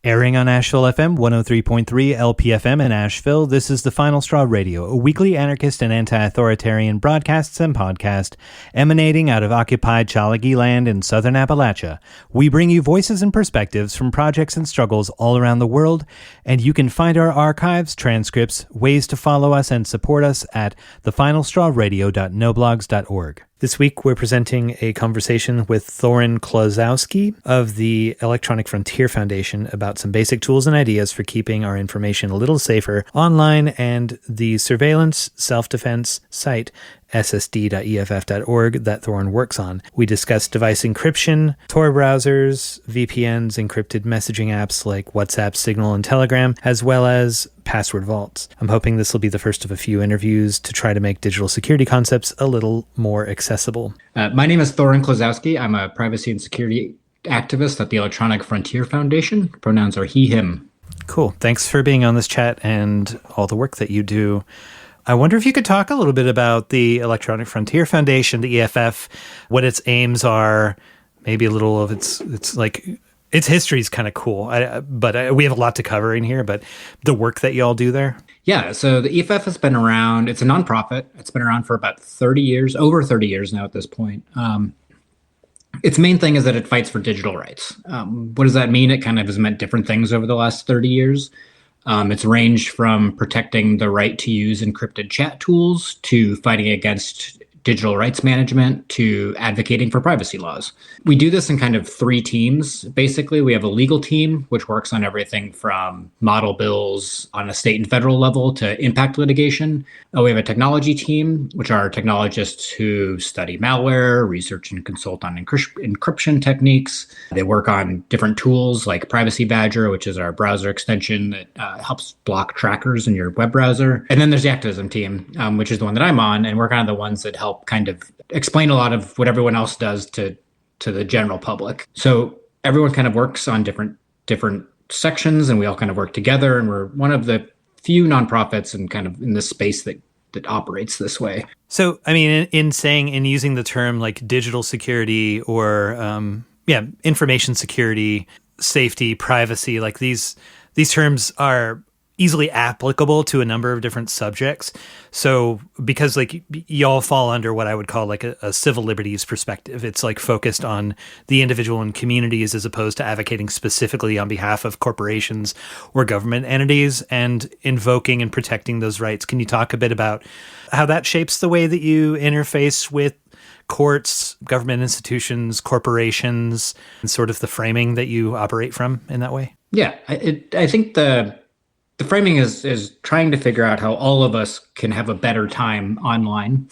Airing on Asheville FM 103.3 LPFM in Asheville, this is The Final Straw Radio, a weekly anarchist and anti-authoritarian broadcasts and podcast emanating out of occupied Chalagi land in southern Appalachia. We bring you voices and perspectives from projects and struggles all around the world, and you can find our archives, transcripts, ways to follow us and support us at thefinalstrawradio.noblogs.org. This week, we're presenting a conversation with Thorin Klosowski of the Electronic Frontier Foundation about some basic tools and ideas for keeping our information a little safer online and the surveillance self-defense site ssd.eff.org that Thorin works on. We discuss device encryption, Tor browsers, VPNs, encrypted messaging apps like WhatsApp, Signal, and Telegram, as well as password vaults. I'm hoping this will be the first of a few interviews to try to make digital security concepts a little more accessible. My name is Thorin Klosowski. I'm a privacy and security activist at the Electronic Frontier Foundation. Pronouns are he, him. Cool. Thanks for being on this chat and all the work that you do. I wonder if you could talk a little bit about the Electronic Frontier Foundation, the EFF, what its aims are, maybe a little of its history is kind of cool, but we have a lot to cover in here, but the work that you all do there? Yeah, so the EFF has been around. It's a nonprofit. It's been around for about 30 years, over 30 years now at this point. Its main thing is that it fights for digital rights. What does that mean? It kind of has meant different things over the last 30 years. It's ranged from protecting the right to use encrypted chat tools to fighting against digital rights management to advocating for privacy laws. We do this in kind of three teams. Basically, we have a legal team, which works on everything from model bills on a state and federal level to impact litigation. We have a technology team, which are technologists who study malware, research and consult on encryption techniques. They work on different tools like Privacy Badger, which is our browser extension that helps block trackers in your web browser. And then there's the activism team, which is the one that I'm on, and we're kind of the ones that help kind of explain a lot of what everyone else does to the general public. So everyone kind of works on different sections, and we all kind of work together. And we're one of the few nonprofits and kind of in this space that operates this way. So, I mean, in using the term like digital security or information security, safety, privacy, like these terms are easily applicable to a number of different subjects. So because like y'all fall under what I would call like a civil liberties perspective, it's like focused on the individual and communities as opposed to advocating specifically on behalf of corporations or government entities and invoking and protecting those rights. Can you talk a bit about how that shapes the way that you interface with courts, government institutions, corporations, and sort of the framing that you operate from in that way? Yeah, I think the framing is trying to figure out how all of us can have a better time online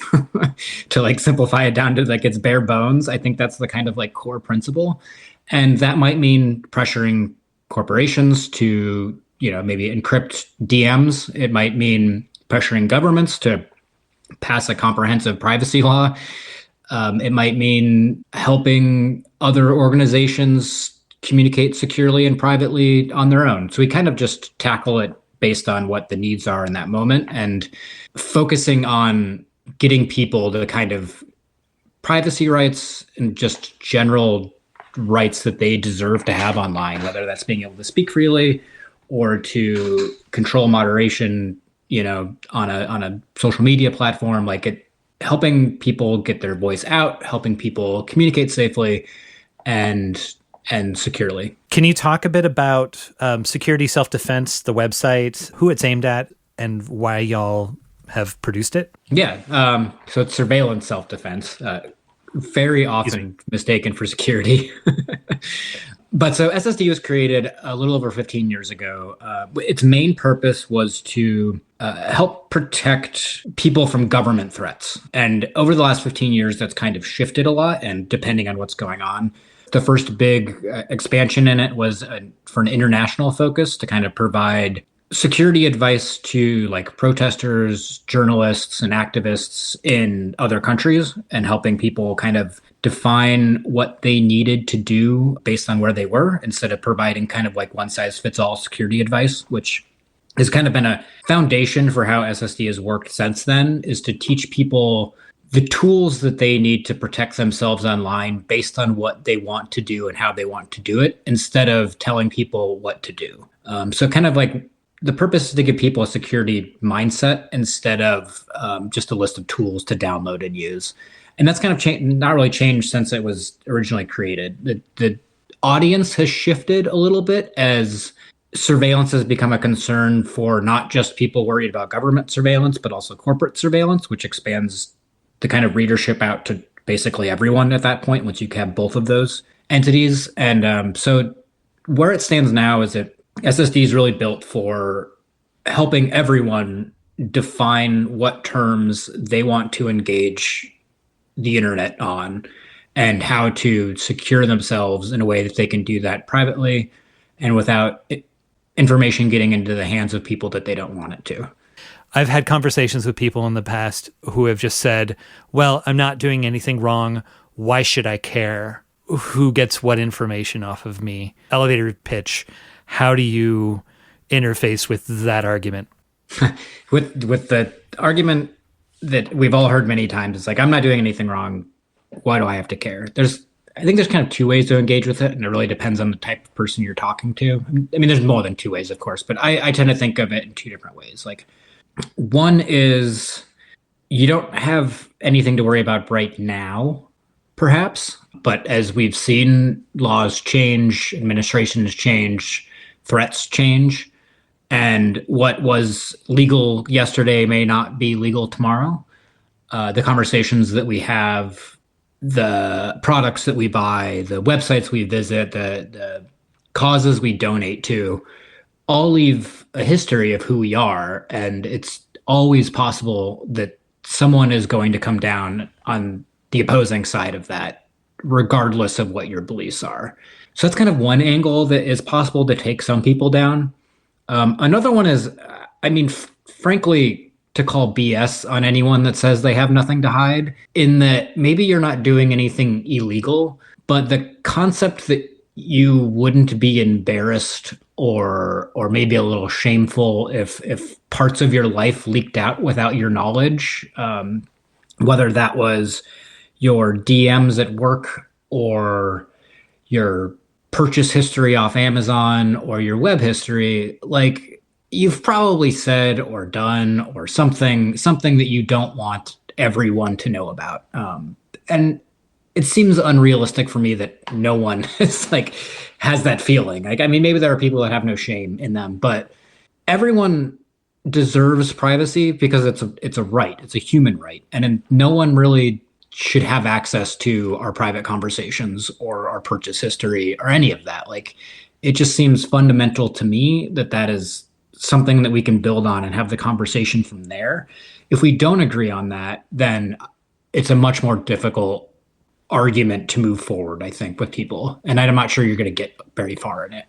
to like simplify it down to like its bare bones. I think that's the kind of like core principle. And that might mean pressuring corporations to, maybe encrypt DMs. It might mean pressuring governments to pass a comprehensive privacy law. It might mean helping other organizations communicate securely and privately on their own. So we kind of just tackle it based on what the needs are in that moment and focusing on getting people the kind of privacy rights and just general rights that they deserve to have online, whether that's being able to speak freely or to control moderation, on a social media platform, helping people get their voice out, helping people communicate safely and securely. Can you talk a bit about Security Self-Defense, the website, who it's aimed at, and why y'all have produced it? Yeah, so it's surveillance self-defense, very often mistaken for security. But so SSD was created a little over 15 years ago. Its main purpose was to help protect people from government threats. And over the last 15 years, that's kind of shifted a lot, and depending on what's going on. The first big expansion in it was for an international focus to kind of provide security advice to like protesters, journalists, and activists in other countries and helping people kind of define what they needed to do based on where they were instead of providing kind of like one size fits all security advice, which has kind of been a foundation for how SSD has worked since then, is to teach people the tools that they need to protect themselves online based on what they want to do and how they want to do it, instead of telling people what to do. So kind of like the purpose is to give people a security mindset instead of just a list of tools to download and use. And that's kind of not really changed since it was originally created. The audience has shifted a little bit as surveillance has become a concern for not just people worried about government surveillance, but also corporate surveillance, which expands the kind of readership out to basically everyone at that point once you have both of those entities. And so where it stands now is that SSD is really built for helping everyone define what terms they want to engage the internet on and how to secure themselves in a way that they can do that privately and without information getting into the hands of people that they don't want it to. I've had conversations with people in the past who have just said, well, I'm not doing anything wrong. Why should I care who gets what information off of me? Elevator pitch. How do you interface with that argument? with the argument that we've all heard many times, it's like, I'm not doing anything wrong. Why do I have to care? I think there's kind of two ways to engage with it, and it really depends on the type of person you're talking to. I mean, there's more than two ways, of course, but I tend to think of it in two different ways. Like, one is you don't have anything to worry about right now, perhaps, but as we've seen, laws change, administrations change, threats change, and what was legal yesterday may not be legal tomorrow. The conversations that we have, the products that we buy, the websites we visit, the causes we donate to, all leave a history of who we are. And it's always possible that someone is going to come down on the opposing side of that, regardless of what your beliefs are. So that's kind of one angle that is possible to take some people down. Another one is, I mean, frankly, to call BS on anyone that says they have nothing to hide, in that maybe you're not doing anything illegal, but the concept that you wouldn't be embarrassed or maybe a little shameful if parts of your life leaked out without your knowledge, whether that was your DMs at work or your purchase history off Amazon or your web history, like, you've probably said or done or something that you don't want everyone to know about. And it seems unrealistic for me that no one is like has that feeling. Like, I mean, maybe there are people that have no shame in them, but everyone deserves privacy because it's a right. It's a human right. And no one really should have access to our private conversations or our purchase history or any of that. Like, it just seems fundamental to me that is something that we can build on and have the conversation from there. If we don't agree on that, then it's a much more difficult argument to move forward, I think, with people. And I'm not sure you're going to get very far in it.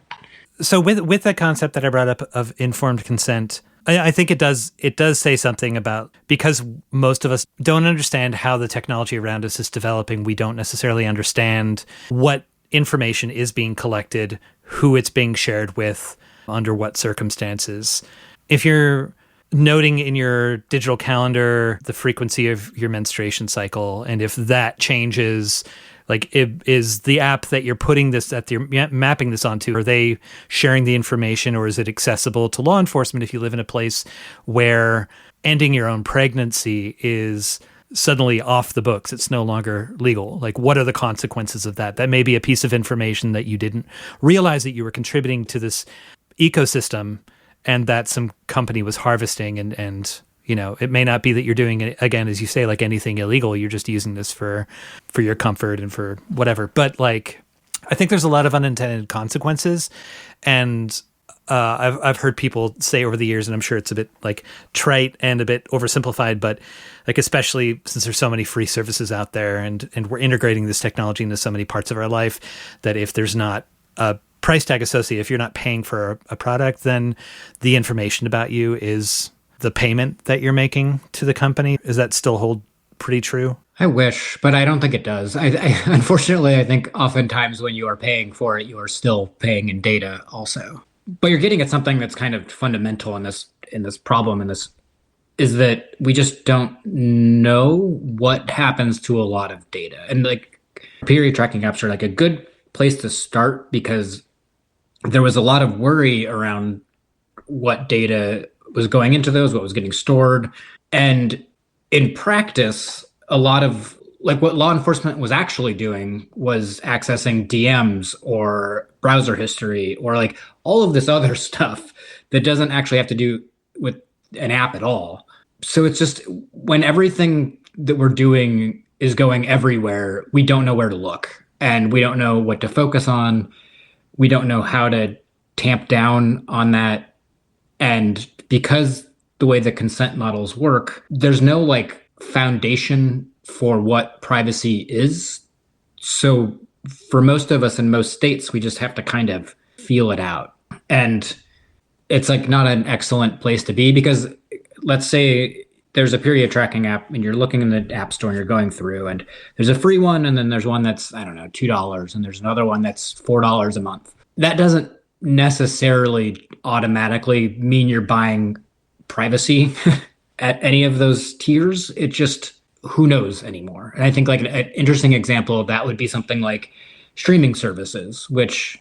So with that concept that I brought up of informed consent, I think it does say something about, because most of us don't understand how the technology around us is developing. We don't necessarily understand what information is being collected, who it's being shared with, under what circumstances. If you're noting in your digital calendar the frequency of your menstruation cycle, and if that changes, like, is the app that you're putting this, that you're mapping this onto, are they sharing the information, or is it accessible to law enforcement if you live in a place where ending your own pregnancy is suddenly off the books? It's no longer legal. Like, what are the consequences of that? That may be a piece of information that you didn't realize that you were contributing to this ecosystem and that some company was harvesting, and you know, it may not be that you're doing it, again, as you say, like anything illegal. You're just using this for your comfort and for whatever. But like, I think there's a lot of unintended consequences, and I've heard people say over the years, and I'm sure it's a bit like trite and a bit oversimplified, but like, especially since there's so many free services out there, and we're integrating this technology into so many parts of our life, that if there's not a price tag associated, if you're not paying for a product, then the information about you is the payment that you're making to the company. Does that still hold pretty true? I wish, but I don't think it does. Unfortunately, I think oftentimes when you are paying for it, you are still paying in data also. But you're getting at something that's kind of fundamental in this problem, in this is that we just don't know what happens to a lot of data. And like period tracking apps are like a good place to start because there was a lot of worry around what data was going into those, what was getting stored. And in practice, a lot of like what law enforcement was actually doing was accessing DMs or browser history or like all of this other stuff that doesn't actually have to do with an app at all. So it's just when everything that we're doing is going everywhere, we don't know where to look and we don't know what to focus on. We don't know how to tamp down on that. And because the way the consent models work, there's no like foundation for what privacy is. So for most of us in most states, we just have to kind of feel it out. And it's like not an excellent place to be because let's say there's a period tracking app and you're looking in the app store and you're going through and there's a free one and then there's one that's, I don't know, $2 and there's another one that's $4 a month. That doesn't necessarily automatically mean you're buying privacy at any of those tiers. It just, who knows anymore? And I think like an interesting example of that would be something like streaming services, which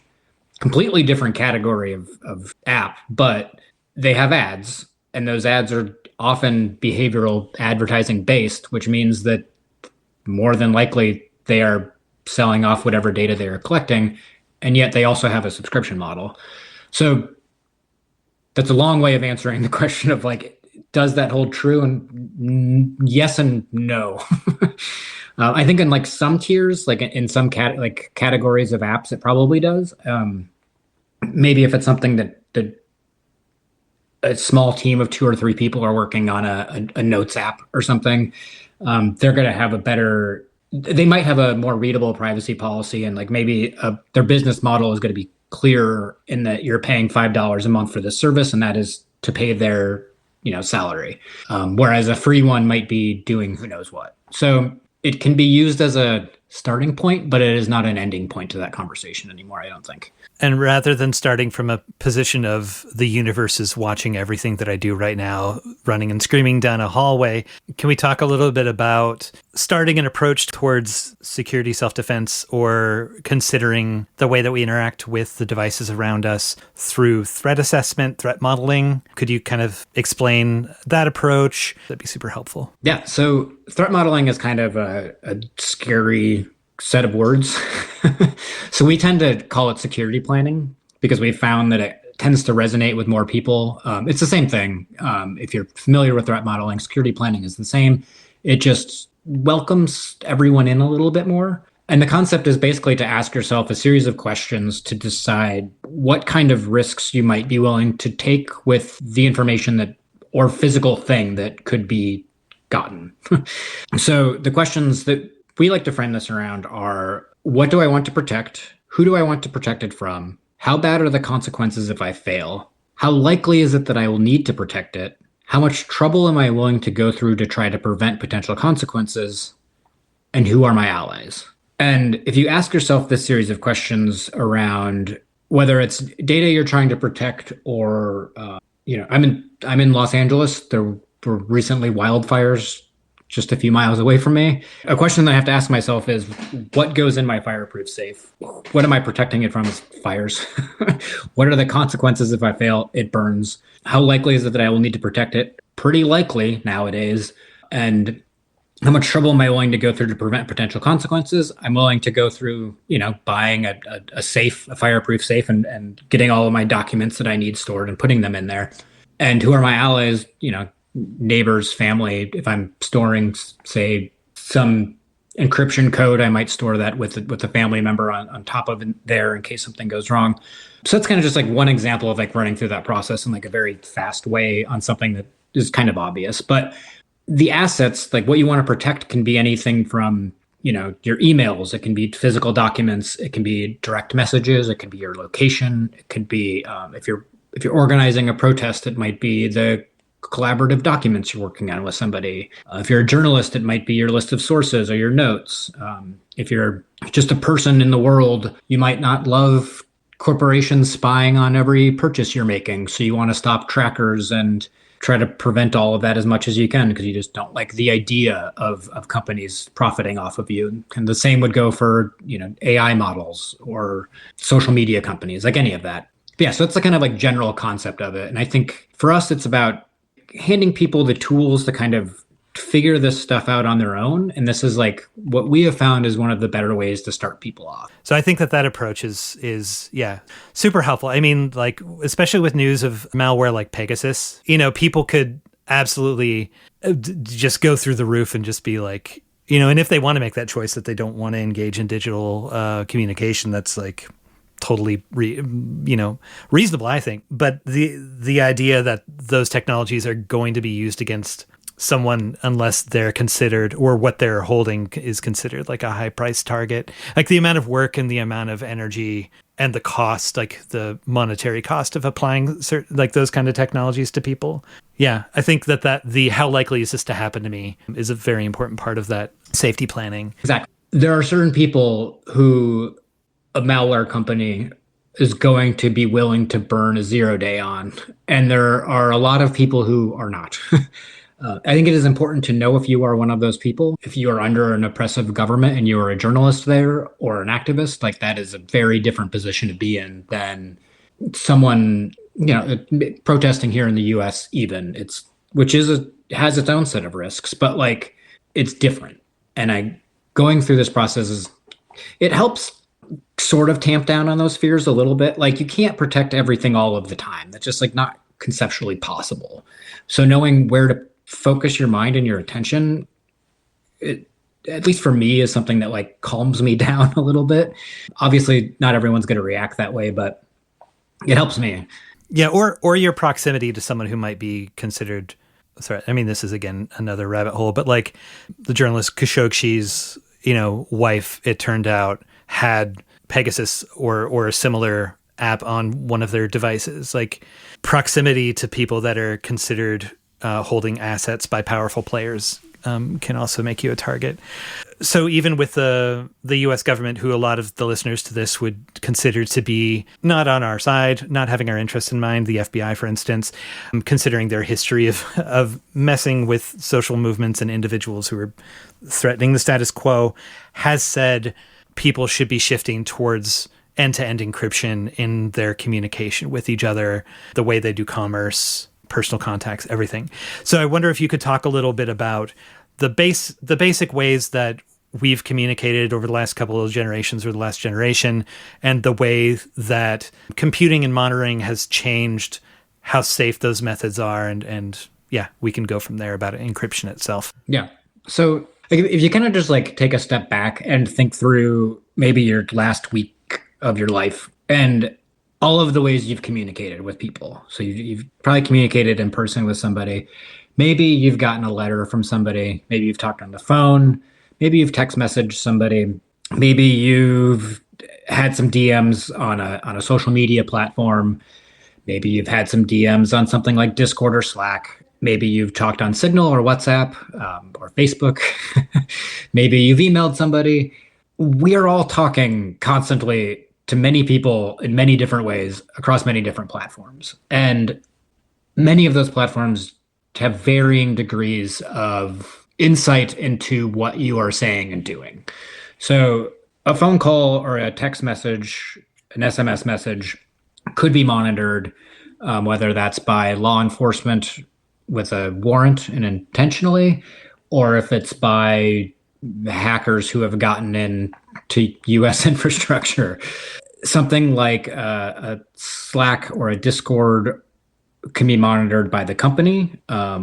completely different category of app, but they have ads and those ads are often behavioral advertising based, which means that more than likely they are selling off whatever data they are collecting. And yet they also have a subscription model. So that's a long way of answering the question of like, does that hold true? And yes and no. I think in like some tiers, like in some categories of apps, it probably does. Maybe if it's something that a small team of 2 or 3 people are working on a notes app or something, they're going to have they might have a more readable privacy policy and like maybe their business model is going to be clearer in that you're paying $5 a month for this service and that is to pay their salary. Whereas a free one might be doing who knows what. So it can be used as a starting point, but it is not an ending point to that conversation anymore, I don't think. And rather than starting from a position of the universe is watching everything that I do right now, running and screaming down a hallway, can we talk a little bit about starting an approach towards security self-defense or considering the way that we interact with the devices around us through threat assessment, threat modeling? Could you kind of explain that approach? That'd be super helpful. Yeah. So threat modeling is kind of a scary set of words. So we tend to call it security planning because we found that it tends to resonate with more people. It's the same thing. If you're familiar with threat modeling, security planning is the same. It just welcomes everyone in a little bit more. And the concept is basically to ask yourself a series of questions to decide what kind of risks you might be willing to take with the information that or physical thing that could be gotten. So the questions that we like to frame this around are, what do I want to protect? Who do I want to protect it from? How bad are the consequences if I fail? How likely is it that I will need to protect it? How much trouble am I willing to go through to try to prevent potential consequences? And who are my allies? And if you ask yourself this series of questions around whether it's data you're trying to protect or, I'm in Los Angeles. There were recently wildfires just a few miles away from me. A question that I have to ask myself is, what goes in my fireproof safe? What am I protecting it from? Is fires. What are the consequences if I fail? It burns. How likely is it that I will need to protect it? Pretty likely nowadays. And how much trouble am I willing to go through to prevent potential consequences? I'm willing to go through, buying a safe, a fireproof safe and getting all of my documents that I need stored and putting them in there. And who are my allies? Neighbors, family. If I'm storing, say, some encryption code, I might store that with a family member on top of it there in case something goes wrong. So that's kind of just like one example of like running through that process in like a very fast way on something that is kind of obvious. But the assets, like what you want to protect, can be anything from, your emails. It can be physical documents. It can be direct messages. It can be your location. It could be if you're organizing a protest, it might be the collaborative documents you're working on with somebody. If you're a journalist, it might be your list of sources or your notes. If you're just a person in the world, you might not love corporations spying on every purchase you're making. So you want to stop trackers and try to prevent all of that as much as you can because you just don't like the idea of companies profiting off of you. And the same would go for, AI models or social media companies, like any of that. But yeah, so that's the kind of like general concept of it. And I think for us, it's about handing people the tools to kind of figure this stuff out on their own. And this is like what we have found is one of the better ways to start people off. So I think that approach is super helpful. I mean, like, especially with news of malware like Pegasus, people could absolutely just go through the roof and just be like, and if they want to make that choice that they don't want to engage in digital communication, that's like totally reasonable, I think. But the idea that those technologies are going to be used against someone unless they're considered, or what they're holding is considered like a high price target, like the amount of work and the amount of energy and the cost, like the monetary cost of applying certain, like those kind of technologies to people. Yeah, I think that the how likely is this to happen to me is a very important part of that safety planning. Exactly. There are certain people who a malware company is going to be willing to burn a 0-day on, and there are a lot of people who are not. I think it is important to know if you are one of those people. If you are under an oppressive government and you are a journalist there or an activist, like that is a very different position to be in than someone, protesting here in the US even. Has its own set of risks, but like it's different. And going through this process it helps sort of tamp down on those fears a little bit. Like you can't protect everything all of the time. That's just like not conceptually possible. So knowing where to focus your mind and your attention, at least for me, is something that like calms me down a little bit. Obviously, not everyone's going to react that way, but it helps me. Yeah, or your proximity to someone who might be considered a threat. I mean, this is again another rabbit hole, but like the journalist Khashoggi's, wife, it turned out, had Pegasus or a similar app on one of their devices. Like proximity to people that are considered holding assets by powerful players can also make you a target. So even with the U.S. government, who a lot of the listeners to this would consider to be not on our side, not having our interests in mind, the FBI, for instance, considering their history of messing with social movements and individuals who are threatening the status quo, has said people should be shifting towards end-to-end encryption in their communication with each other, the way they do commerce, personal contacts, everything. So I wonder if you could talk a little bit about the basic ways that we've communicated over the last couple of generations or the last generation, and the way that computing and monitoring has changed how safe those methods are. And yeah, we can go from there about encryption itself. Yeah. So if you kind of just like take a step back and think through maybe your last week of your life and all of the ways you've communicated with people. So you've probably communicated in person with somebody. Maybe you've gotten a letter from somebody. Maybe you've talked on the phone. Maybe you've text messaged somebody. Maybe you've had some DMs on a social media platform. Maybe you've had some DMs on something like Discord or Slack. Maybe you've talked on Signal or WhatsApp or Facebook. Maybe you've emailed somebody. We are all talking constantly to many people in many different ways across many different platforms. And many of those platforms have varying degrees of insight into what you are saying and doing. So a phone call or a text message, an SMS message could be monitored, whether that's by law enforcement with a warrant and intentionally, or if it's by hackers who have gotten in to US infrastructure. Something like a Slack or a Discord can be monitored by the company,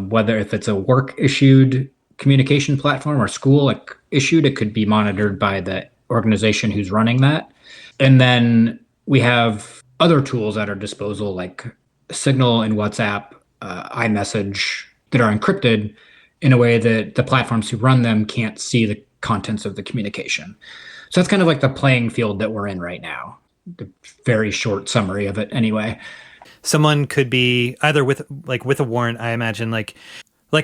whether if it's a work issued communication platform or school issued, it could be monitored by the organization who's running that. And then we have other tools at our disposal like Signal and WhatsApp, iMessage, that are encrypted in a way that the platforms who run them can't see the contents of the communication. So that's kind of like the playing field that we're in right now. The very short summary of it anyway. Someone could be either with a warrant, I imagine, like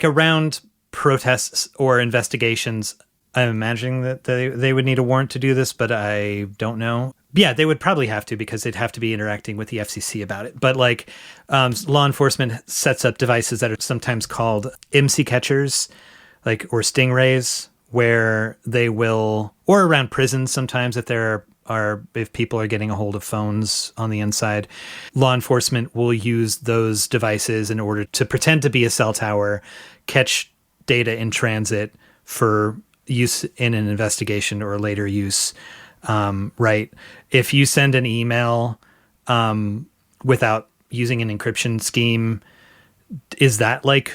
around protests or investigations. I'm imagining that they would need a warrant to do this, but I don't know. Yeah, they would probably have to because they'd have to be interacting with the FCC about it. But like law enforcement sets up devices that are sometimes called IMSI catchers, like or stingrays, where they will, or around prisons sometimes if people are getting a hold of phones on the inside, law enforcement will use those devices in order to pretend to be a cell tower, catch data in transit for use in an investigation or later use. Right. If you send an email without using an encryption scheme, is that like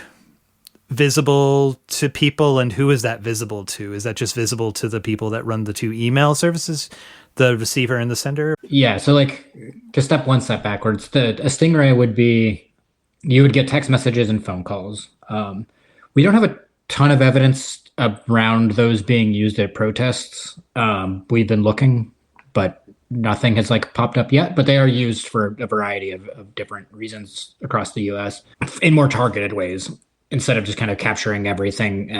visible to people? And who is that visible to? Is that just visible to the people that run the two email services, the receiver and the sender? Yeah. So like to step one step backwards, a stingray would be, you would get text messages and phone calls. We don't have a ton of evidence around those being used at protests. We've been looking, but nothing has like popped up yet, but they are used for a variety of different reasons across the US in more targeted ways, instead of just kind of capturing everything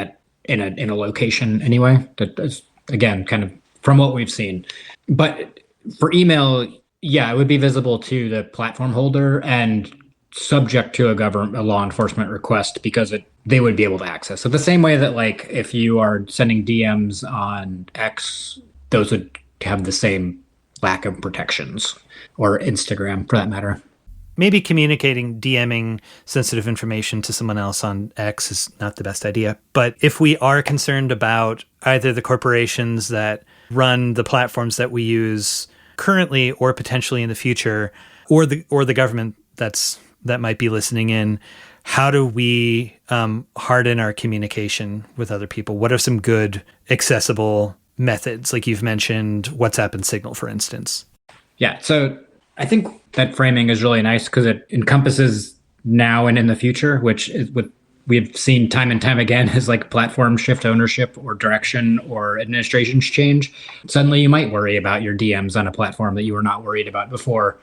in a location anyway. That is, again, kind of from what we've seen. But for email, yeah, it would be visible to the platform holder and subject to a law enforcement request, because they would be able to access. So the same way that like if you are sending DMs on X, those would have the same lack of protections, or Instagram for that matter. Maybe DMing sensitive information to someone else on X is not the best idea. But if we are concerned about either the corporations that run the platforms that we use currently or potentially in the future, or the government that might be listening in, how do we harden our communication with other people? What are some good accessible methods? Like you've mentioned WhatsApp and Signal, for instance. Yeah. So I think that framing is really nice because it encompasses now and in the future, which is what we've seen time and time again, is like platforms shift ownership or direction or administrations change. Suddenly you might worry about your DMs on a platform that you were not worried about before,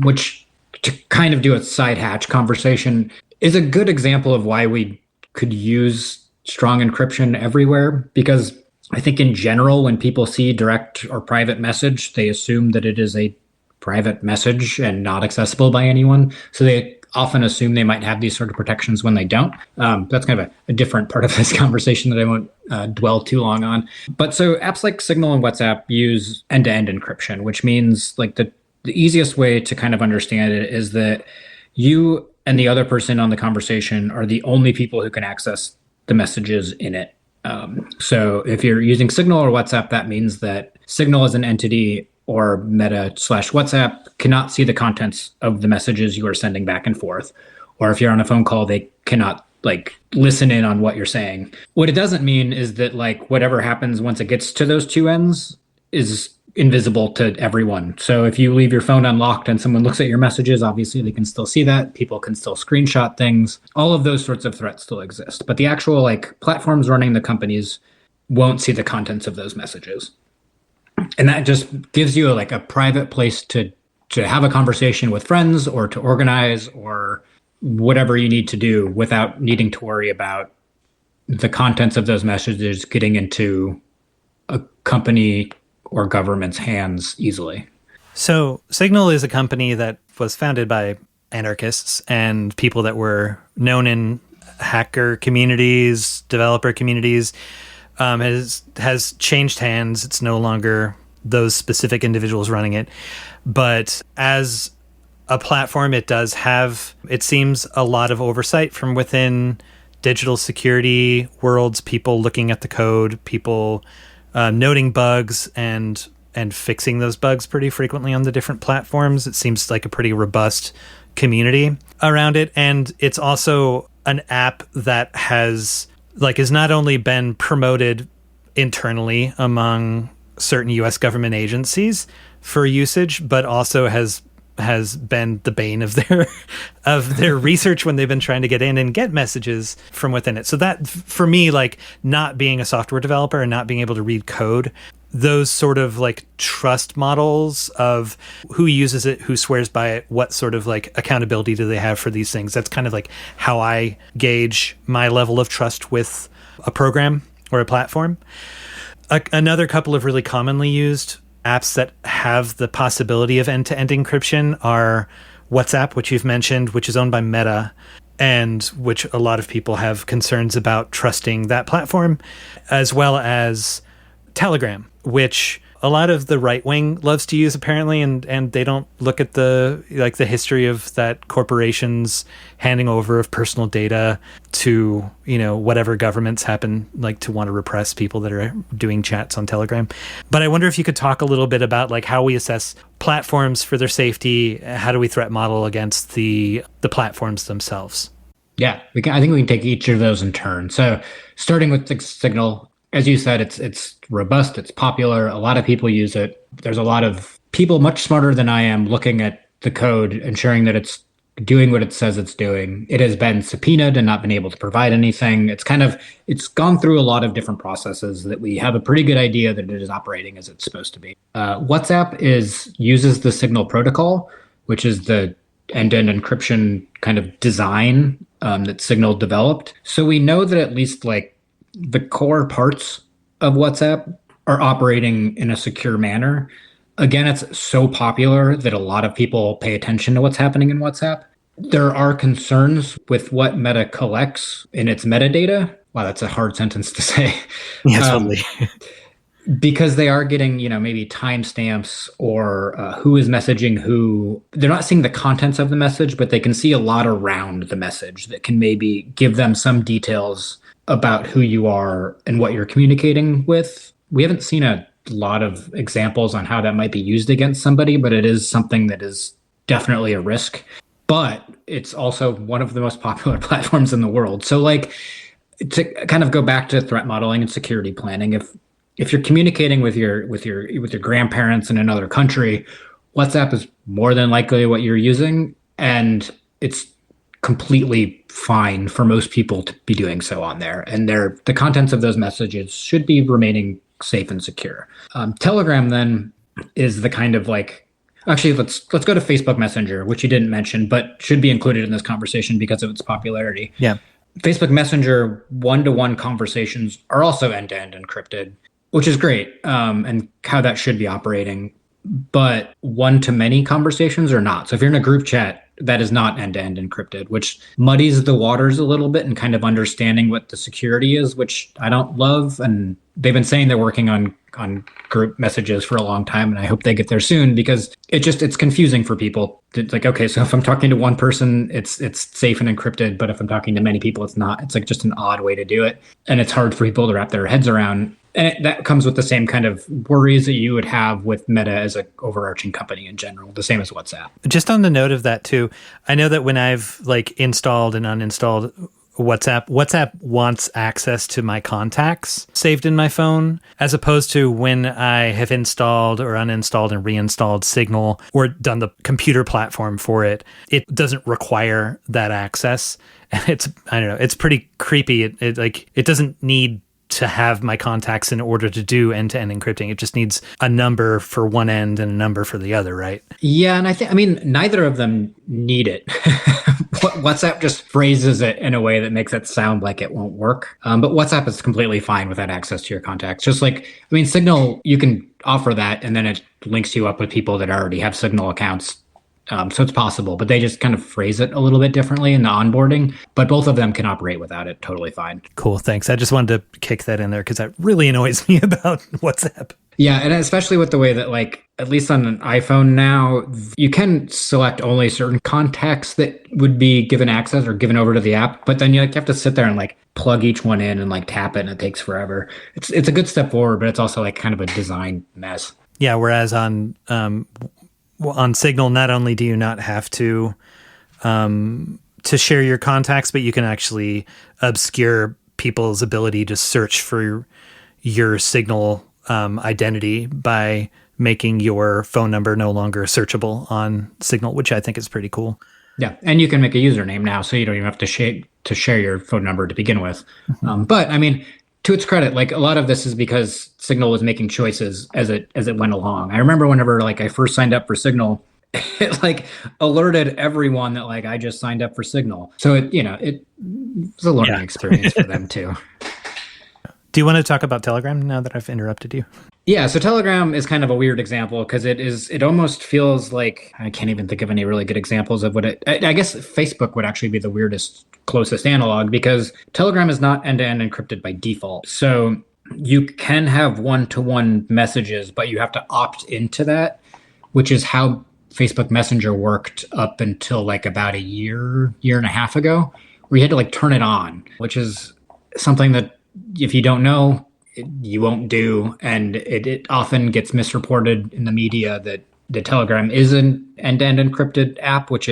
which, to kind of do a side hatch conversation, is a good example of why we could use strong encryption everywhere. Because I think in general, when people see direct or private message, they assume that it is a private message and not accessible by anyone. So they often assume they might have these sort of protections when they don't. That's kind of a different part of this conversation that I won't dwell too long on. But so apps like Signal and WhatsApp use end-to-end encryption, which means like the easiest way to kind of understand it is that you and the other person on the conversation are the only people who can access the messages in it. So if you're using Signal or WhatsApp, that means that Signal as an entity or Meta/WhatsApp cannot see the contents of the messages you are sending back and forth. Or if you're on a phone call, they cannot like listen in on what you're saying. What it doesn't mean is that like whatever happens once it gets to those two ends is invisible to everyone. So if you leave your phone unlocked and someone looks at your messages, obviously they can still see that. People can still screenshot things. All of those sorts of threats still exist. But the actual like platforms running the companies won't see the contents of those messages. And that just gives you a private place to have a conversation with friends or to organize or whatever you need to do without needing to worry about the contents of those messages getting into a company or government's hands easily. So Signal is a company that was founded by anarchists and people that were known in hacker communities, developer communities. Has changed hands. It's no longer those specific individuals running it. But as a platform, it does have, it seems, a lot of oversight from within digital security worlds, people looking at the code, people noting bugs and fixing those bugs pretty frequently on the different platforms. It seems like a pretty robust community around it. And it's also an app that has not only been promoted internally among certain US government agencies for usage, but also has been the bane of their research when they've been trying to get in and get messages from within it. So that, for me, like not being a software developer and not being able to read code, those sort of like trust models of who uses it, who swears by it, what sort of like accountability do they have for these things. That's kind of like how I gauge my level of trust with a program or a platform. Another couple of really commonly used apps that have the possibility of end-to-end encryption are WhatsApp, which you've mentioned, which is owned by Meta, and which a lot of people have concerns about trusting that platform, as well as Telegram, which a lot of the right wing loves to use apparently, and they don't look at the history of that corporations handing over of personal data to whatever governments happen to want to repress people that are doing chats on Telegram. But I wonder if you could talk a little bit about how we assess platforms for their safety. How do we threat model against the platforms themselves? Yeah, I think we can take each of those in turn. So starting with the Signal. As you said, it's robust, it's popular, a lot of people use it. There's a lot of people much smarter than I am looking at the code, ensuring that it's doing what it says it's doing. It has been subpoenaed and not been able to provide anything. It's gone through a lot of different processes that we have a pretty good idea that it is operating as it's supposed to be. WhatsApp uses the Signal protocol, which is the end-to-end encryption kind of design that Signal developed. So we know that at least the core parts of WhatsApp are operating in a secure manner. Again, it's so popular that a lot of people pay attention to what's happening in WhatsApp. There are concerns with what Meta collects in its metadata. Wow, that's a hard sentence to say. Yeah, totally. Because they are getting, maybe timestamps or who is messaging who. They're not seeing the contents of the message, but they can see a lot around the message that can maybe give them some details about who you are and what you're communicating with. We haven't seen a lot of examples on how that might be used against somebody, but it is something that is definitely a risk. But it's also one of the most popular platforms in the world. So to kind of go back to threat modeling and security planning, if you're communicating with your grandparents in another country, WhatsApp is more than likely what you're using, and it's completely fine for most people to be doing so on there. And the contents of those messages should be remaining safe and secure. Telegram then is the kind of actually, let's go to Facebook Messenger, which you didn't mention, but should be included in this conversation because of its popularity. Yeah. Facebook Messenger one-to-one conversations are also end-to-end encrypted, which is great, and how that should be operating. But one-to-many conversations are not. So if you're in a group chat, that is not end-to-end encrypted, which muddies the waters a little bit and kind of understanding what the security is, which I don't love. And they've been saying they're working on group messages for a long time, and I hope they get there soon, because it's confusing for people. It's okay, so if I'm talking to one person, it's safe and encrypted, but if I'm talking to many people, it's not. It's just an odd way to do it, and it's hard for people to wrap their heads around. And that comes with the same kind of worries that you would have with Meta as an overarching company in general, the same as WhatsApp. Just on the note of that too, I know that when I've installed and uninstalled WhatsApp wants access to my contacts saved in my phone, as opposed to when I have installed or uninstalled and reinstalled Signal or done the computer platform for it. It doesn't require that access. And it's pretty creepy. It doesn't need to have my contacts in order to do end-to-end encrypting. It just needs a number for one end and a number for the other, right? Yeah, and neither of them need it. WhatsApp just phrases it in a way that makes it sound like it won't work. But WhatsApp is completely fine without access to your contacts. Just Signal, you can offer that, and then it links you up with people that already have Signal accounts. So it's possible, but they just kind of phrase it a little bit differently in the onboarding. But both of them can operate without it totally fine. Cool, thanks. I just wanted to kick that in there because that really annoys me about WhatsApp. Yeah, and especially with the way that, at least on an iPhone now, you can select only certain contacts that would be given access or given over to the app. But then you have to sit there and plug each one in and tap it, and it takes forever. It's a good step forward, but it's also kind of a design mess. Yeah, whereas on Signal, not only do you not have to share your contacts, but you can actually obscure people's ability to search for your Signal identity by making your phone number no longer searchable on Signal, which I think is pretty cool. Yeah, and you can make a username now, so you don't even have to share your phone number to begin with. But to its credit, a lot of this is because Signal was making choices as it went along. I remember whenever I first signed up for Signal, it alerted everyone that I just signed up for Signal. So it was a learning experience for them too. Do you want to talk about Telegram now that I've interrupted you? Yeah, so Telegram is kind of a weird example because it almost feels like I can't even think of any really good examples of what I guess Facebook would actually be the weirdest, closest analog because Telegram is not end-to-end encrypted by default. So you can have one-to-one messages, but you have to opt into that, which is how Facebook Messenger worked up until like about a year and a half ago, where you had to like turn it on, which is something that if you don't know, you won't do. And it often gets misreported in the media that the Telegram is an end-to-end encrypted app, which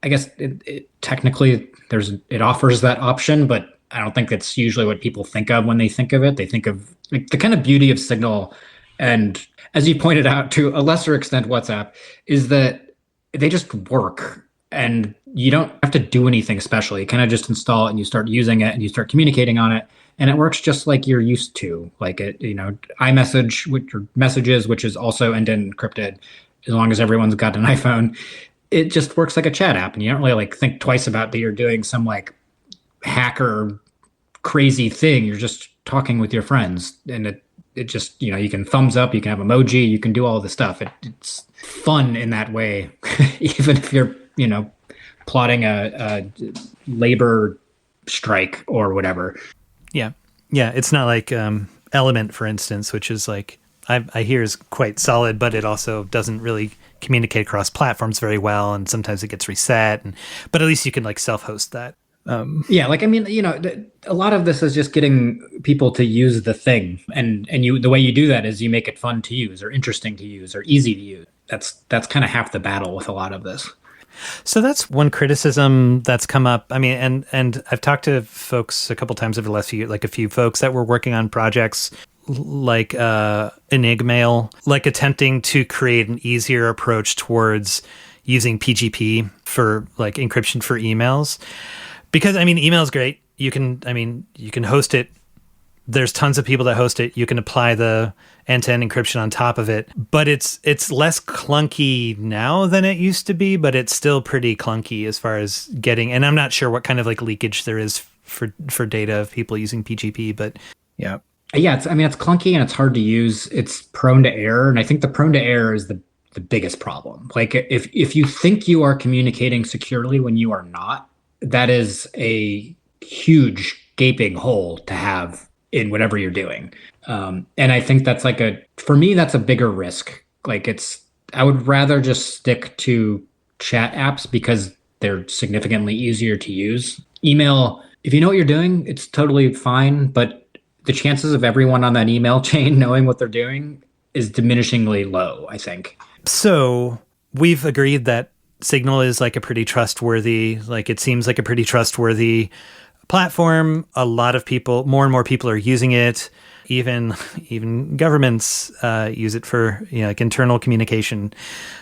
I guess it technically it offers that option, but I don't think that's usually what people think of when they think of it. They think of like the kind of beauty of Signal, and as you pointed out, to a lesser extent, WhatsApp, is that they just work and you don't have to do anything special. You kind of just install it and you start using it and you start communicating on it. And it works just like you're used to, like iMessage, which or Messages, which is also end-to-end encrypted, as long as everyone's got an iPhone. It just works like a chat app, and you don't really like think twice about that you're doing some like hacker crazy thing. You're just talking with your friends, and it just you can thumbs up, you can have emoji, you can do all this stuff. It's fun in that way, even if you're plotting a labor strike or whatever. Yeah, it's not like Element, for instance, which is like I hear is quite solid, but it also doesn't really communicate across platforms very well, and sometimes it gets reset. But at least you can like self-host that. Yeah, like I mean, a lot of this is just getting people to use the thing, and the way you do that is you make it fun to use, or interesting to use, or easy to use. That's kind of half the battle with a lot of this. So that's one criticism that's come up. I mean, and I've talked to folks a couple times over the last few years, like a few folks that were working on projects like Enigmail, like attempting to create an easier approach towards using PGP for like encryption for emails. Because I mean, email is great. You can host it. There's tons of people that host it. You can apply the end-to-end encryption on top of it, but it's less clunky now than it used to be, but it's still pretty clunky as far as getting, and I'm not sure what kind of like leakage there is for data of people using PGP, but yeah. Yeah, it's clunky and it's hard to use. It's prone to error, and I think the prone to error is the biggest problem. Like if you think you are communicating securely when you are not, that is a huge gaping hole to have in whatever you're doing. And I think that's for me, that's a bigger risk. Like I would rather just stick to chat apps because they're significantly easier to use. Email, if you know what you're doing, it's totally fine. But the chances of everyone on that email chain knowing what they're doing is diminishingly low, I think. So we've agreed that Signal is like a pretty trustworthy, like it seems like a pretty trustworthy platform. A lot of people, more and more people are using it. Even governments use it for like internal communication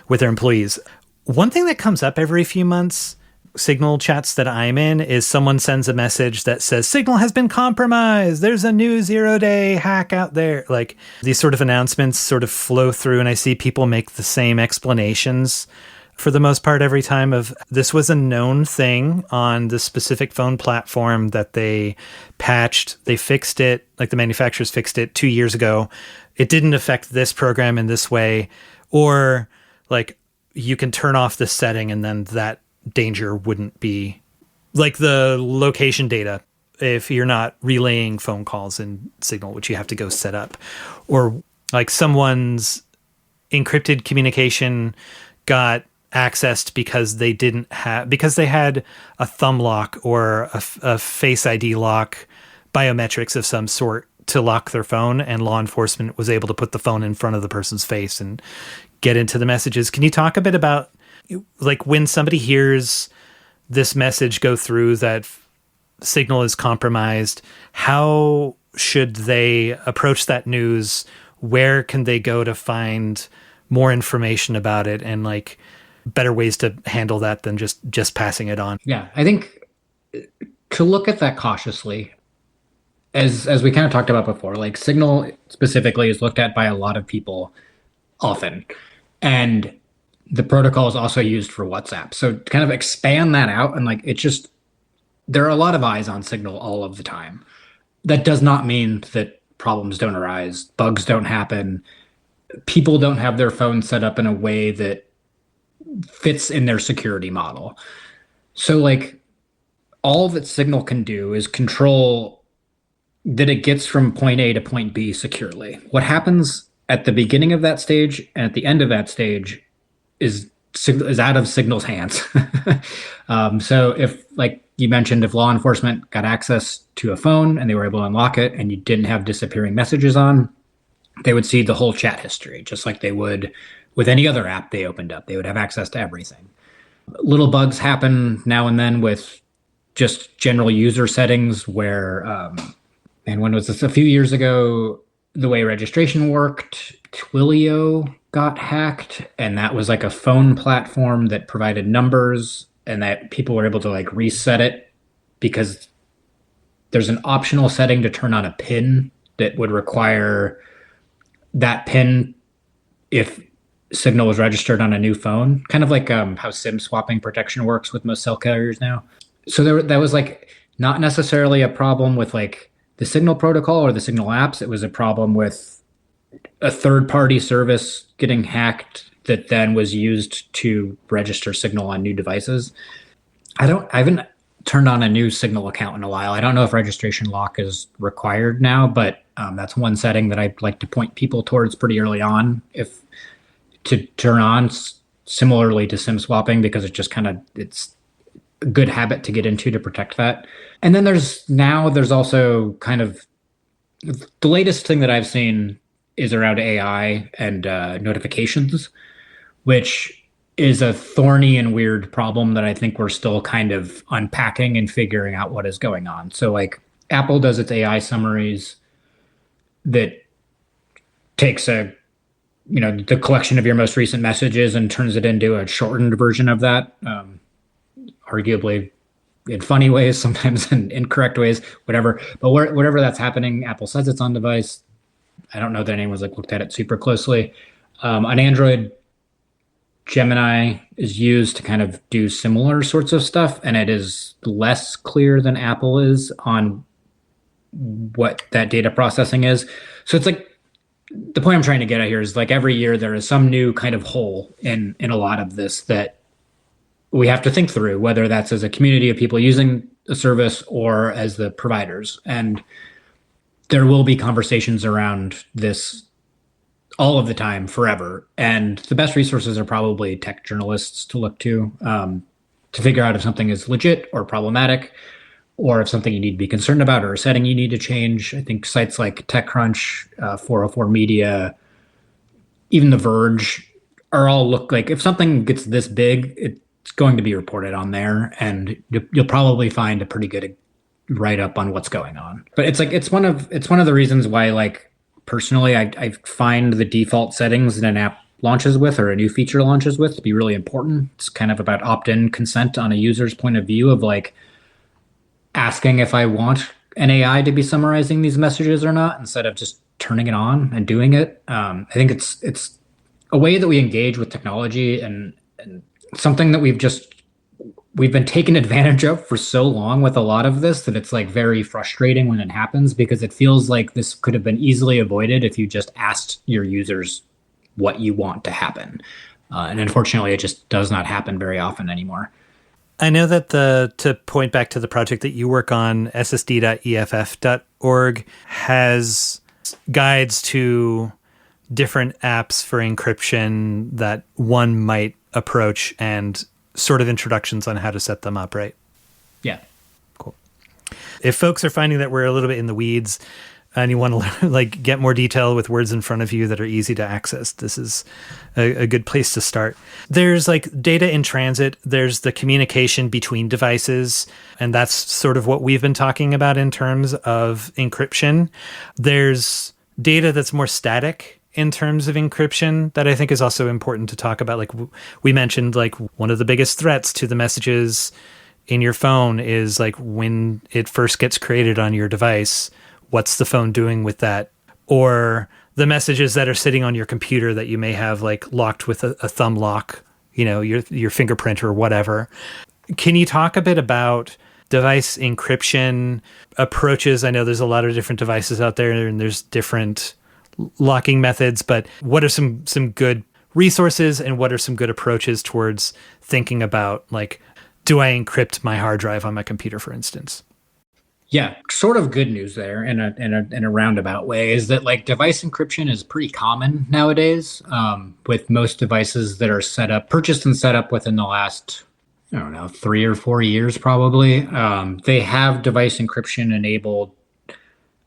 with their employees. One thing that comes up every few months, Signal chats that I'm in, is someone sends a message that says Signal has been compromised. There's a new 0-day hack out there. Like these sort of announcements sort of flow through, and I see people make the same explanations for the most part every time of this was a known thing on the specific phone platform that they patched. They fixed it, like the manufacturers fixed it 2 years ago. It didn't affect this program in this way, or like you can turn off this setting and then that danger wouldn't be, like the location data if you're not relaying phone calls in Signal, which you have to go set up, or like someone's encrypted communication got accessed because they had a thumb lock or a face ID lock, biometrics of some sort to lock their phone, and law enforcement was able to put the phone in front of the person's face and get into the messages. Can you talk a bit about like when somebody hears this message go through that Signal is compromised, how should they approach that news? Where can they go to find more information about it, and like better ways to handle that than just passing it on? Yeah, I think to look at that cautiously, as we kind of talked about before, like Signal specifically is looked at by a lot of people often, and the protocol is also used for WhatsApp. So to kind of expand that out, and like there are a lot of eyes on Signal all of the time. That does not mean that problems don't arise, bugs don't happen, people don't have their phone set up in a way that fits in their security model. So, like, all that Signal can do is control that it gets from point A to point B securely. What happens at the beginning of that stage and at the end of that stage is out of Signal's hands. So if, like you mentioned, if law enforcement got access to a phone and they were able to unlock it and you didn't have disappearing messages on, they would see the whole chat history, just like they would with any other app they opened up. They would have access to everything. Little bugs happen now and then with just general user settings where, and when was this? A few years ago, the way registration worked, Twilio got hacked, and that was like a phone platform that provided numbers and that people were able to like reset it because there's an optional setting to turn on a PIN that would require that PIN if Signal was registered on a new phone, kind of like how SIM swapping protection works with most cell carriers now. So that was like not necessarily a problem with like the Signal protocol or the Signal apps. It was a problem with a third-party service getting hacked that then was used to register Signal on new devices. I haven't turned on a new Signal account in a while. I don't know if registration lock is required now, but that's one setting that I'd like to point people towards pretty early on if to turn on, similarly to SIM swapping, because it's a good habit to get into to protect that. And then there's also kind of the latest thing that I've seen is around AI and notifications, which is a thorny and weird problem that I think we're still kind of unpacking and figuring out what is going on. So like Apple does its AI summaries that takes the collection of your most recent messages and turns it into a shortened version of that, arguably in funny ways, sometimes in incorrect ways, whatever. But whatever that's happening, Apple says it's on device. I don't know that anyone's like looked at it super closely. On Android, Gemini is used to kind of do similar sorts of stuff, and it is less clear than Apple is on what that data processing is. So it's like the point I'm trying to get at here is like every year there is some new kind of hole in a lot of this that we have to think through, whether that's as a community of people using a service or as the providers. And there will be conversations around this all of the time, forever. And the best resources are probably tech journalists to look to figure out if something is legit or problematic, or if something you need to be concerned about, or a setting you need to change. I think sites like TechCrunch, 404 Media, even The Verge are all look like if something gets this big, it's going to be reported on there, and you'll probably find a pretty good write up on what's going on. But it's one of the reasons why, like, personally, I find the default settings that an app launches with or a new feature launches with to be really important. It's kind of about opt-in consent on a user's point of view of like asking if I want an AI to be summarizing these messages or not, instead of just turning it on and doing it. I think it's a way that we engage with technology and something that we've been taken advantage of for so long with a lot of this that it's like very frustrating when it happens, because it feels like this could have been easily avoided if you just asked your users what you want to happen. And unfortunately, it just does not happen very often anymore. I know that to point back to the project that you work on, ssd.eff.org has guides to different apps for encryption that one might approach and sort of introductions on how to set them up, right? Yeah. Cool. If folks are finding that we're a little bit in the weeds and you want to like get more detail with words in front of you that are easy to access, this is a good place to start. There's like data in transit. There's the communication between devices, and that's sort of what we've been talking about in terms of encryption. There's data that's more static in terms of encryption that I think is also important to talk about. Like we mentioned, like one of the biggest threats to the messages in your phone is like when it first gets created on your device, what's the phone doing with that? Or the messages that are sitting on your computer that you may have like locked with a thumb lock, your fingerprint or whatever. Can you talk a bit about device encryption approaches? I know there's a lot of different devices out there and there's different locking methods, but what are some good resources and what are some good approaches towards thinking about, like, do I encrypt my hard drive on my computer, for instance? Yeah, sort of good news there in a roundabout way is that like device encryption is pretty common nowadays, with most devices that are purchased and set up within the last, I don't know, 3 or 4 years probably. They have device encryption enabled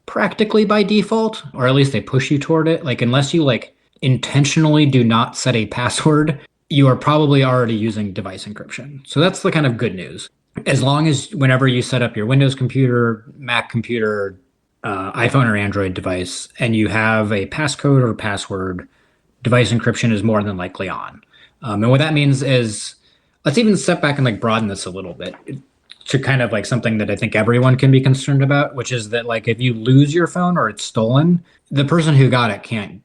practically by default, or at least they push you toward it. Like unless you like intentionally do not set a password, you are probably already using device encryption. So that's the kind of good news. As long as whenever you set up your Windows computer, Mac computer, iPhone or Android device, and you have a passcode or password, device encryption is more than likely on. And what that means is, let's even step back and like broaden this a little bit to kind of like something that I think everyone can be concerned about, which is that like if you lose your phone or it's stolen, the person who got it can't,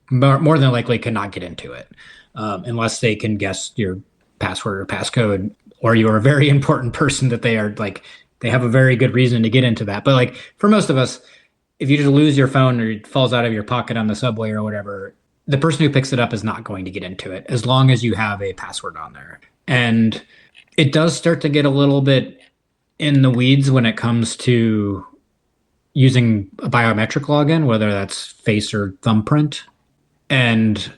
more than likely cannot get into it, unless they can guess your password or passcode, or you're a very important person that they are like, they have a very good reason to get into that. But like for most of us, if you just lose your phone or it falls out of your pocket on the subway or whatever, the person who picks it up is not going to get into it as long as you have a password on there. And it does start to get a little bit in the weeds when it comes to using a biometric login, whether that's face or thumbprint. And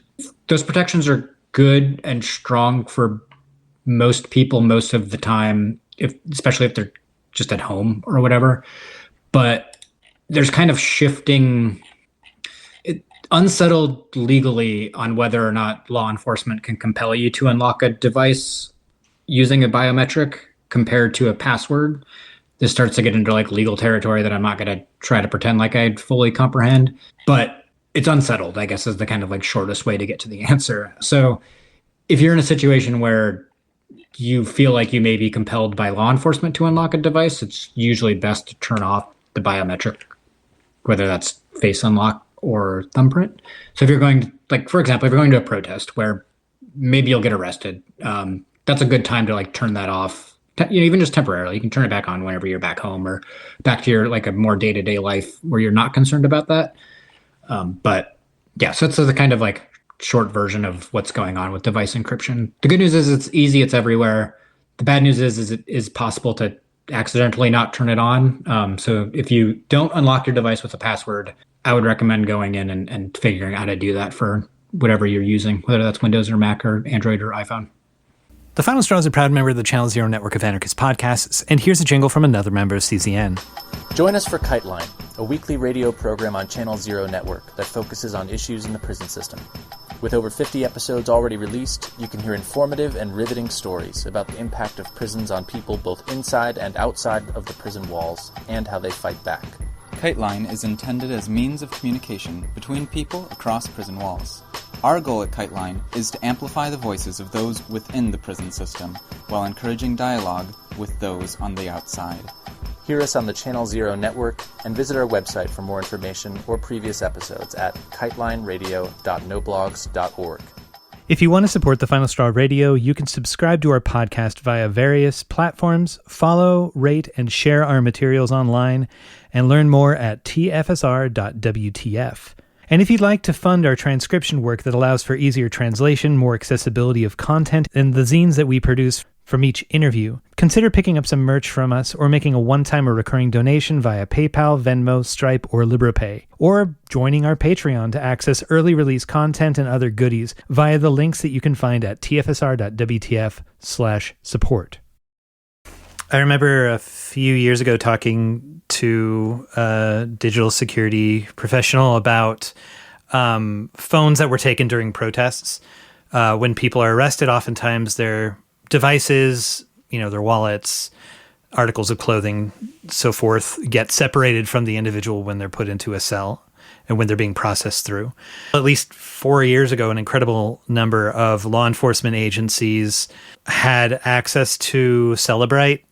those protections are good and strong for most people most of the time, especially if they're just at home or whatever. But there's kind of shifting, unsettled legally on whether or not law enforcement can compel you to unlock a device using a biometric compared to a password. This starts to get into like legal territory that I'm not going to try to pretend like I fully comprehend, but it's unsettled, I guess, is the kind of like shortest way to get to the answer. So if you're in a situation where you feel like you may be compelled by law enforcement to unlock a device, it's usually best to turn off the biometric, whether that's face unlock or thumbprint. So if you're going to, like, for example, if you're going to a protest where maybe you'll get arrested, that's a good time to like turn that off, even just temporarily. You can turn it back on whenever you're back home or back to your like a more day-to-day life where you're not concerned about that. But yeah, so it's the kind of like short version of what's going on with device encryption. The good news is it's easy, it's everywhere. The bad news is it is possible to accidentally not turn it on. So if you don't unlock your device with a password, I would recommend going in and figuring out how to do that for whatever you're using, whether that's Windows or Mac or Android or iPhone. The Final Straw is a proud member of the Channel Zero network of anarchist podcasts, and here's a jingle from another member of CZN. Join us for Kite Line, a weekly radio program on Channel Zero network that focuses on issues in the prison system. With over 50 episodes already released, you can hear informative and riveting stories about the impact of prisons on people both inside and outside of the prison walls, and how they fight back. Kite Line is intended as means of communication between people across prison walls. Our goal at Kite Line is to amplify the voices of those within the prison system, while encouraging dialogue with those on the outside. Hear us on the Channel Zero network and visit our website for more information or previous episodes at kitelineradio.noblogs.org. If you want to support the Final Straw Radio, you can subscribe to our podcast via various platforms, follow, rate, and share our materials online, and learn more at tfsr.wtf. And if you'd like to fund our transcription work that allows for easier translation, more accessibility of content, and the zines that we produce from each interview, consider picking up some merch from us or making a one-time or recurring donation via PayPal, Venmo, Stripe, or LibrePay, or joining our Patreon to access early release content and other goodies via the links that you can find at tfsr.wtf/support. I remember a few years ago talking to a digital security professional about phones that were taken during protests. When people are arrested, oftentimes their devices, their wallets, articles of clothing, so forth, get separated from the individual when they're put into a cell and when they're being processed through. At least 4 years ago, an incredible number of law enforcement agencies had access to Celebrite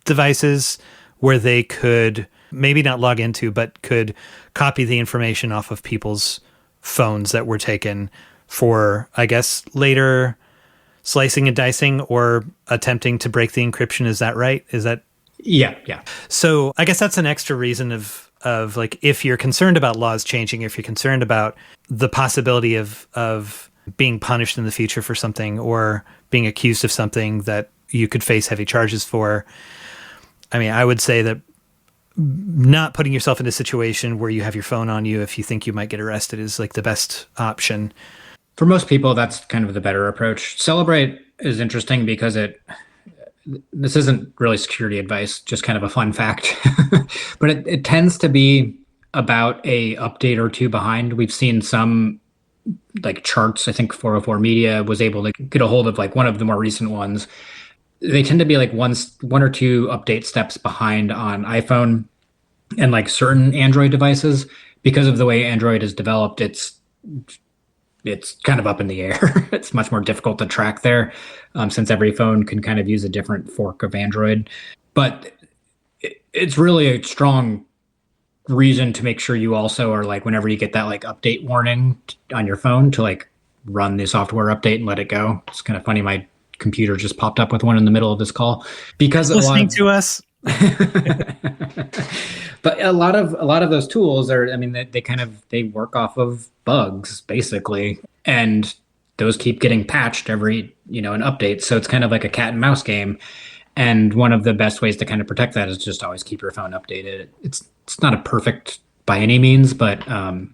devices where they could maybe not log into, but could copy the information off of people's phones that were taken for, I guess, later slicing and dicing or attempting to break the encryption. Is that right? Is that Yeah, yeah. So I guess that's an extra reason of like, if you're concerned about laws changing, if you're concerned about the possibility of being punished in the future for something, or being accused of something that you could face heavy charges for. I mean, I would say that not putting yourself in a situation where you have your phone on you if you think you might get arrested is like the best option. For most people, that's kind of the better approach. Celebrate is interesting because this isn't really security advice, just kind of a fun fact, but it tends to be about a update or two behind. We've seen some like charts. I think 404 Media was able to get a hold of like one of the more recent ones. They tend to be like one or two update steps behind on iPhone and like certain Android devices. Because of the way Android is developed, it's kind of up in the air. It's much more difficult to track there, since every phone can kind of use a different fork of Android. But it's really a strong reason to make sure you also are like, whenever you get that like update warning on your phone, to like run the software update and let it go. It's kind of funny. My computer just popped up with one in the middle of this call because listening to us. But a lot of those tools are, I mean, they work off of bugs basically, and those keep getting patched every, an update. So it's kind of like a cat and mouse game. And one of the best ways to kind of protect that is just always keep your phone updated. It's not a perfect by any means, but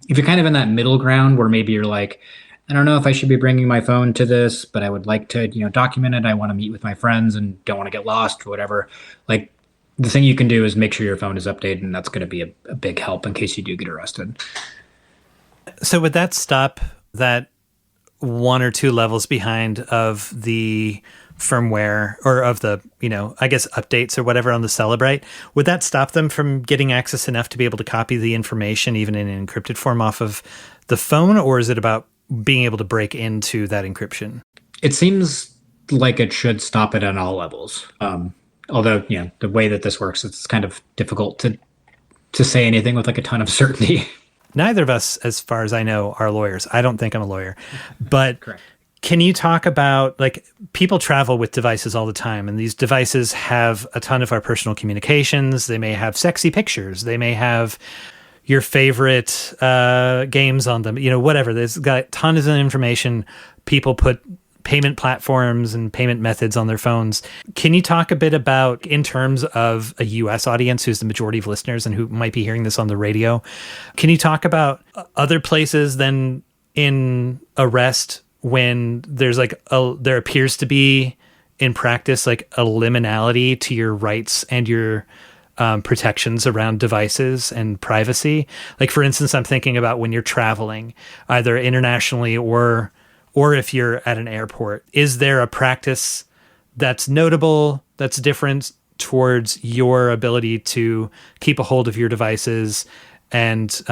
if you're kind of in that middle ground where maybe you're like, I don't know if I should be bringing my phone to this, but I would like to, document it. I want to meet with my friends and don't want to get lost or whatever. Like, the thing you can do is make sure your phone is updated, and that's going to be a big help in case you do get arrested. So would that stop that one or two levels behind of the firmware, or of the, I guess updates or whatever on the Celebrite? Would that stop them from getting access enough to be able to copy the information even in an encrypted form off of the phone? Or is it about being able to break into that encryption? It seems like it should stop it on all levels. Although, the way that this works, it's kind of difficult to say anything with like a ton of certainty. Neither of us, as far as I know, are lawyers. I don't think I'm a lawyer. But Correct. Can you talk about, like, people travel with devices all the time, and these devices have a ton of our personal communications. They may have sexy pictures. They may have your favorite games on them, whatever. There's got tons of information. People put payment platforms and payment methods on their phones. Can you talk a bit about, in terms of a US audience who's the majority of listeners and who might be hearing this on the radio, can you talk about other places than in arrest when there's like there appears to be in practice like a liminality to your rights and your protections around devices and privacy? Like, for instance, I'm thinking about when you're traveling either internationally or if you're at an airport. Is there a practice that's notable, that's different towards your ability to keep a hold of your devices and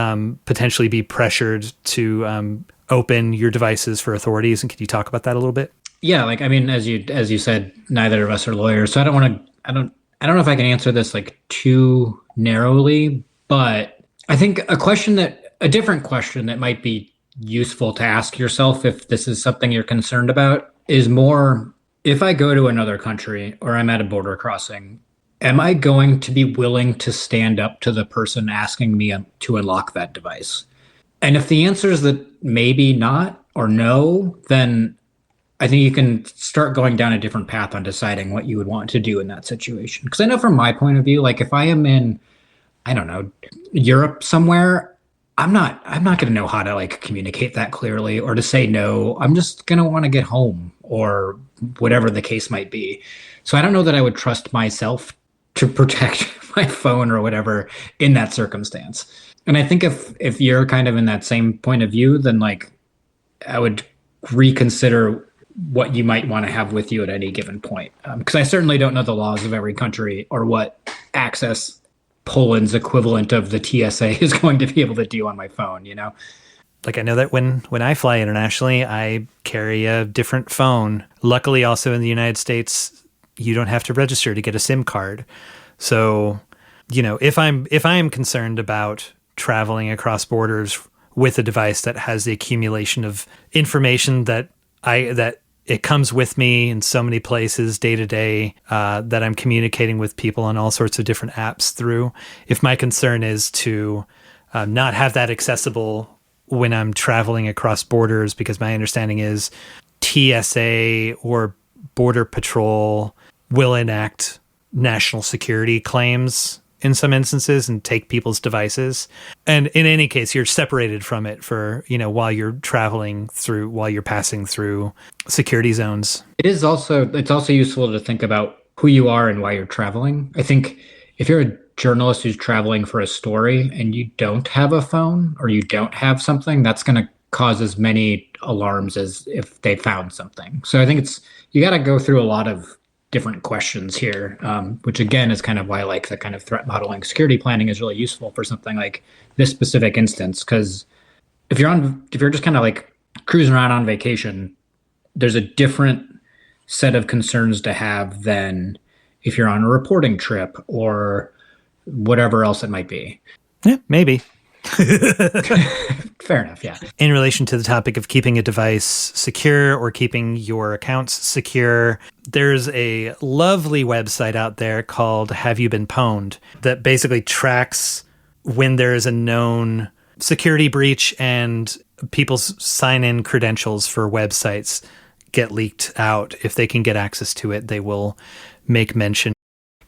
potentially be pressured to open your devices for authorities? And could you talk about that a little bit? Yeah, like, I mean, as you said, neither of us are lawyers, so I don't know if I can answer this like too narrowly, but I think a different question that might be useful to ask yourself if this is something you're concerned about is more, if I go to another country or I'm at a border crossing, am I going to be willing to stand up to the person asking me to unlock that device? And if the answer is that maybe not or no, then I think you can start going down a different path on deciding what you would want to do in that situation. Because I know from my point of view, like if I am in, I don't know, Europe somewhere, I'm not going to know how to like communicate that clearly or to say no. I'm just going to want to get home or whatever the case might be. So I don't know that I would trust myself to protect my phone or whatever in that circumstance. And I think if you're kind of in that same point of view, then like I would reconsider what you might want to have with you at any given point. Because I certainly don't know the laws of every country or what access Poland's equivalent of the TSA is going to be able to do on my phone, Like, I know that when I fly internationally, I carry a different phone. Luckily, also in the United States, you don't have to register to get a SIM card. So, if I'm concerned about traveling across borders with a device that has the accumulation of information that it comes with me in so many places day to day that I'm communicating with people on all sorts of different apps through. If my concern is to not have that accessible when I'm traveling across borders, because my understanding is TSA or Border Patrol will enact national security claims in some instances and take people's devices. And in any case, you're separated from it for, while you're while you're passing through security zones. It's also useful to think about who you are and why you're traveling. I think if you're a journalist who's traveling for a story and you don't have a phone or you don't have something, that's going to cause as many alarms as if they found something. So I think you got to go through a lot of different questions here, which again is kind of why like the kind of threat modeling security planning is really useful for something like this specific instance. Because if you're just kind of like cruising around on vacation, there's a different set of concerns to have than if you're on a reporting trip or whatever else it might be. Yeah, maybe. Fair enough, yeah. In relation to the topic of keeping a device secure or keeping your accounts secure, there's a lovely website out there called Have You Been Pwned that basically tracks when there is a known security breach and people's sign-in credentials for websites get leaked out. If they can get access to it, they will make mention.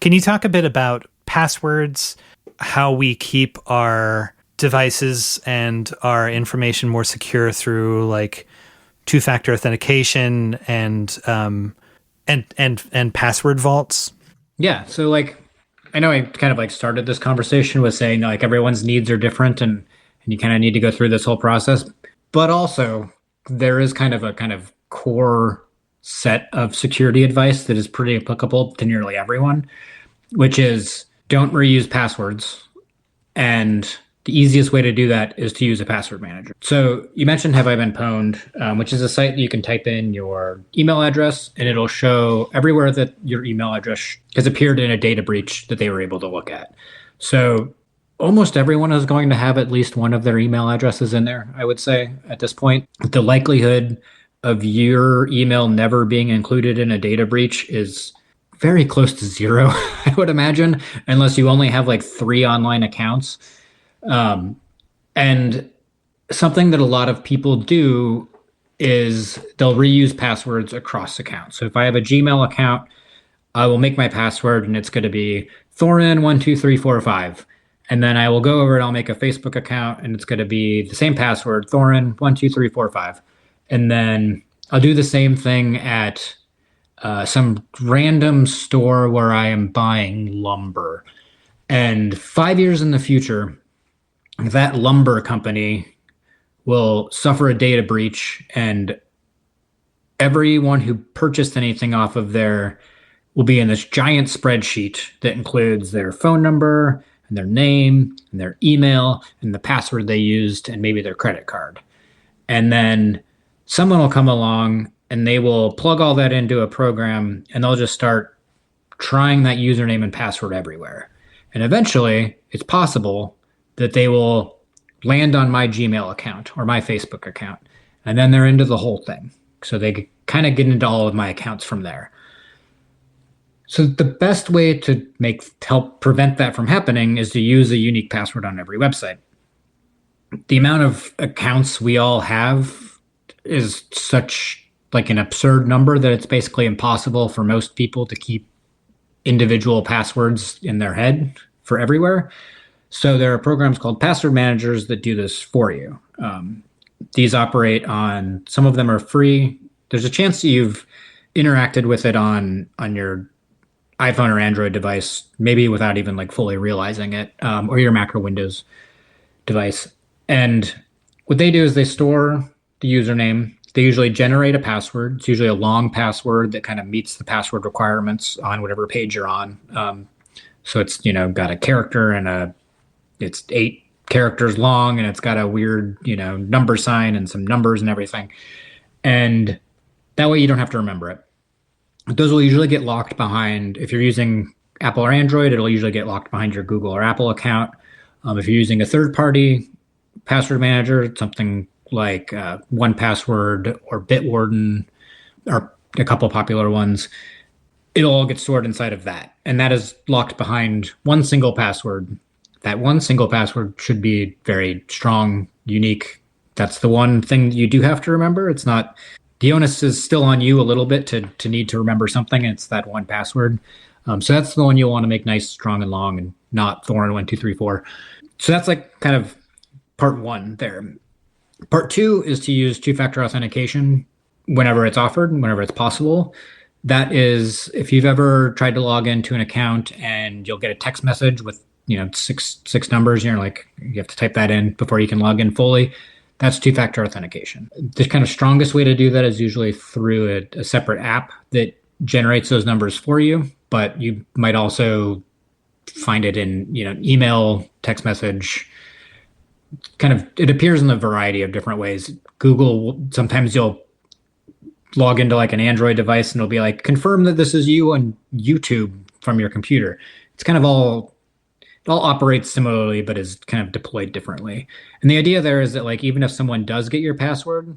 Can you talk a bit about passwords, how we keep our devices and our information more secure through like two-factor authentication and password vaults? Yeah. So like, I know I kind of like started this conversation with saying like everyone's needs are different and you kind of need to go through this whole process, but also there is kind of core set of security advice that is pretty applicable to nearly everyone, which is don't reuse passwords. And the easiest way to do that is to use a password manager. So you mentioned Have I Been Pwned, which is a site that you can type in your email address and it'll show everywhere that your email address has appeared in a data breach that they were able to look at. So almost everyone is going to have at least one of their email addresses in there, I would say, at this point. The likelihood of your email never being included in a data breach is very close to zero, I would imagine, unless you only have like 3 online accounts. And something that a lot of people do is they'll reuse passwords across accounts. So if I have a Gmail account, I will make my password and it's going to be Thorin12345. And then I will go over and I'll make a Facebook account and it's going to be the same password, Thorin12345. And then I'll do the same thing at some random store where I am buying lumber. And 5 years in the future, that lumber company will suffer a data breach and everyone who purchased anything off of there will be in this giant spreadsheet that includes their phone number and their name and their email and the password they used and maybe their credit card. And then someone will come along and they will plug all that into a program and they'll just start trying that username and password everywhere. And eventually it's possible that they will land on my Gmail account or my Facebook account. And then they're into the whole thing. So they kind of get into all of my accounts from there. So the best way to help prevent that from happening is to use a unique password on every website. The amount of accounts we all have is such like an absurd number that it's basically impossible for most people to keep individual passwords in their head for everywhere. So there are programs called password managers that do this for you. These operate on, some of them are free. There's a chance that you've interacted with it on your iPhone or Android device, maybe without even like fully realizing it, or your Mac or Windows device. And what they do is they store the username. They usually generate a password. It's usually a long password that kind of meets the password requirements on whatever page you're on. So it's, got a character and it's 8 characters long and it's got a weird, number sign and some numbers and everything. And that way you don't have to remember it. Those will usually get locked behind, if you're using Apple or Android, it'll usually get locked behind your Google or Apple account. If you're using a third-party password manager, something like 1Password or Bitwarden are a couple popular ones. It'll all get stored inside of that. And that is locked behind one single password. That one single password should be very strong, unique. That's the one thing you do have to remember. It's not, the onus is still on you a little bit to need to remember something. It's that one password. So that's the one you'll want to make nice, strong, and long, and not Thorin 1234. So that's like kind of part one there. Part two is to use two-factor authentication whenever it's offered, whenever it's possible. That is, if you've ever tried to log into an account and you'll get a text message with, six numbers, you're like, you have to type that in before you can log in fully. That's two-factor authentication. The kind of strongest way to do that is usually through a separate app that generates those numbers for you, but you might also find it in, email, text message. Kind of, it appears in a variety of different ways. Google, sometimes you'll log into like an Android device and it'll be like, confirm that this is you on YouTube from your computer. It's kind of it all operates similarly, but is kind of deployed differently. And the idea there is that like, even if someone does get your password,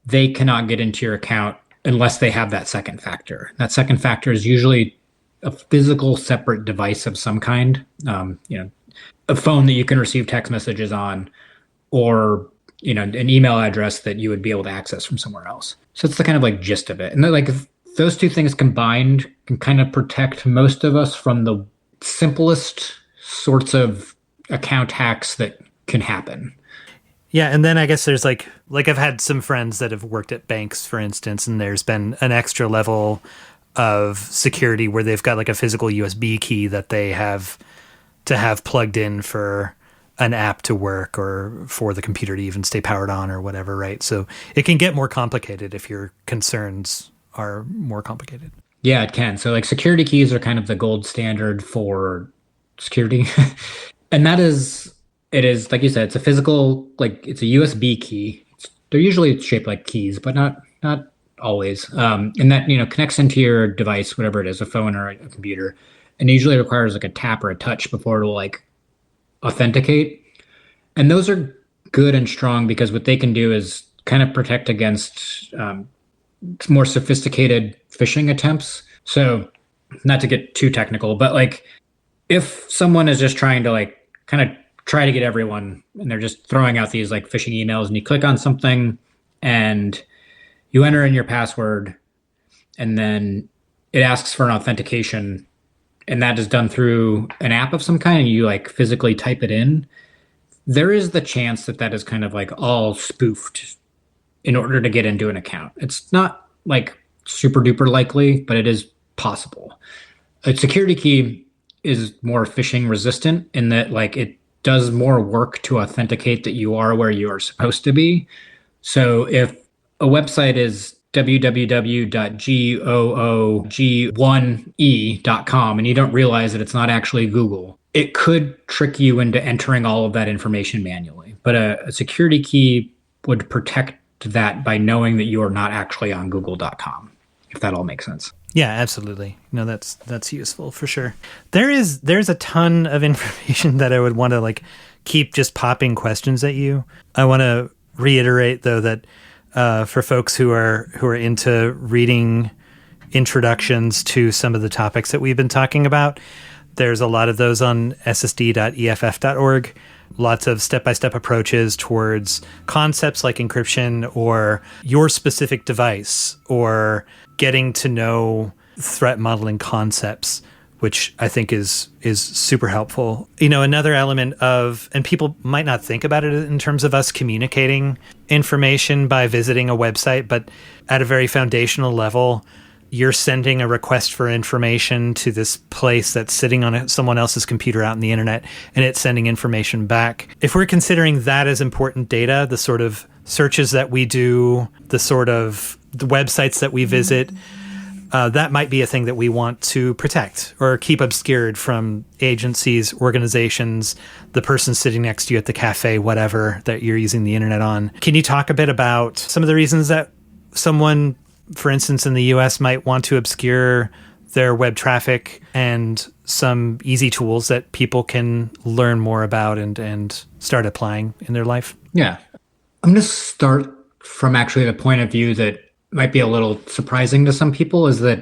they cannot get into your account unless they have that second factor. That second factor is usually a physical separate device of some kind, a phone that you can receive text messages on, or an email address that you would be able to access from somewhere else. So it's the kind of like gist of it. And like those two things combined can kind of protect most of us from the simplest sorts of account hacks that can happen. Yeah, and then I guess there's like I've had some friends that have worked at banks, for instance, and there's been an extra level of security where they've got like a physical USB key that they have to have plugged in for an app to work or for the computer to even stay powered on or whatever, right? So it can get more complicated if your concerns are more complicated. Yeah, it can. So like security keys are kind of the gold standard for security. And it is, like you said, it's a physical, like it's a USB key. They're usually shaped like keys, but not always. And that, connects into your device, whatever it is, a phone or a computer. And usually requires like a tap or a touch before it'll like authenticate. And those are good and strong because what they can do is kind of protect against more sophisticated phishing attempts. So not to get too technical, but like if someone is just trying to like kind of try to get everyone and they're just throwing out these like phishing emails and you click on something and you enter in your password and then it asks for an authentication, and that is done through an app of some kind, and you like physically type it in, there is the chance that is kind of like all spoofed in order to get into an account. It's not like super duper likely, but it is possible. A security key is more phishing resistant in that like it does more work to authenticate that you are where you are supposed to be. So if a website is www.goog1e.com and you don't realize that it's not actually Google, it could trick you into entering all of that information manually. But a security key would protect that by knowing that you are not actually on google.com, if that all makes sense. Yeah, absolutely. No, that's useful for sure. There's a ton of information that I would want to like keep just popping questions at you. I want to reiterate though that for folks who are into reading introductions to some of the topics that we've been talking about, there's a lot of those on ssd.eff.org. Lots of step-by-step approaches towards concepts like encryption or your specific device or getting to know threat modeling concepts, which I think is super helpful. Another element of, and people might not think about it in terms of us communicating information by visiting a website, but at a very foundational level, you're sending a request for information to this place that's sitting on someone else's computer out in the internet, and it's sending information back. If we're considering that as important data, the sort of searches that we do, the websites that we visit, that might be a thing that we want to protect or keep obscured from agencies, organizations, the person sitting next to you at the cafe, whatever that you're using the internet on. Can you talk a bit about some of the reasons that someone, for instance, in the US might want to obscure their web traffic and some easy tools that people can learn more about and start applying in their life? Yeah. I'm going to start from actually the point of view that might be a little surprising to some people is that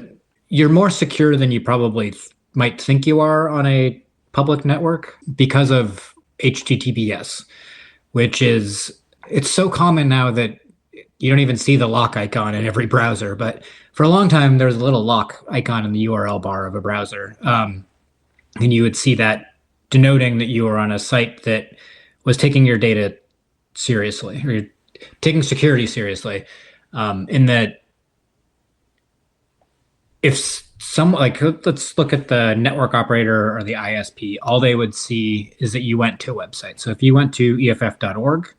you're more secure than you probably might think you are on a public network because of HTTPS, which is, it's so common now that you don't even see the lock icon in every browser. But for a long time, there was a little lock icon in the URL bar of a browser. And you would see that denoting that you were on a site that was taking your data seriously, or you're taking security seriously. In that if let's look at the network operator or the ISP, all they would see is that you went to a website. So if you went to EFF.org,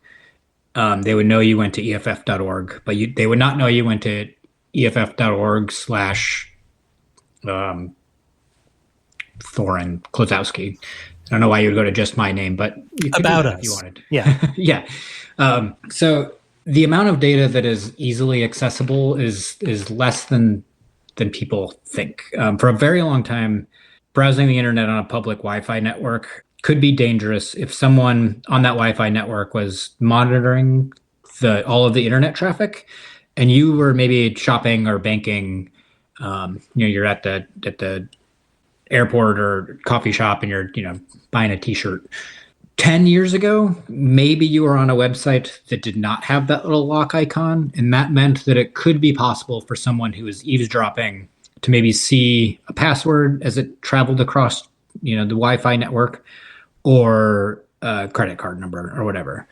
they would know you went to EFF.org, but they would not know you went to EFF.org / Thorin Klosowski. I don't know why you would go to just my name, but you could About do that us if you wanted. Yeah. Yeah. So the amount of data that is easily accessible is less than people think. For a very long time, browsing the internet on a public Wi-Fi network could be dangerous if someone on that Wi-Fi network was monitoring all of the internet traffic, and you were maybe shopping or banking. You're at the airport or coffee shop, and you're buying a T-shirt. 10 years ago, maybe you were on a website that did not have that little lock icon, and that meant that it could be possible for someone who was eavesdropping to maybe see a password as it traveled across, the Wi-Fi network, or a credit card number or whatever.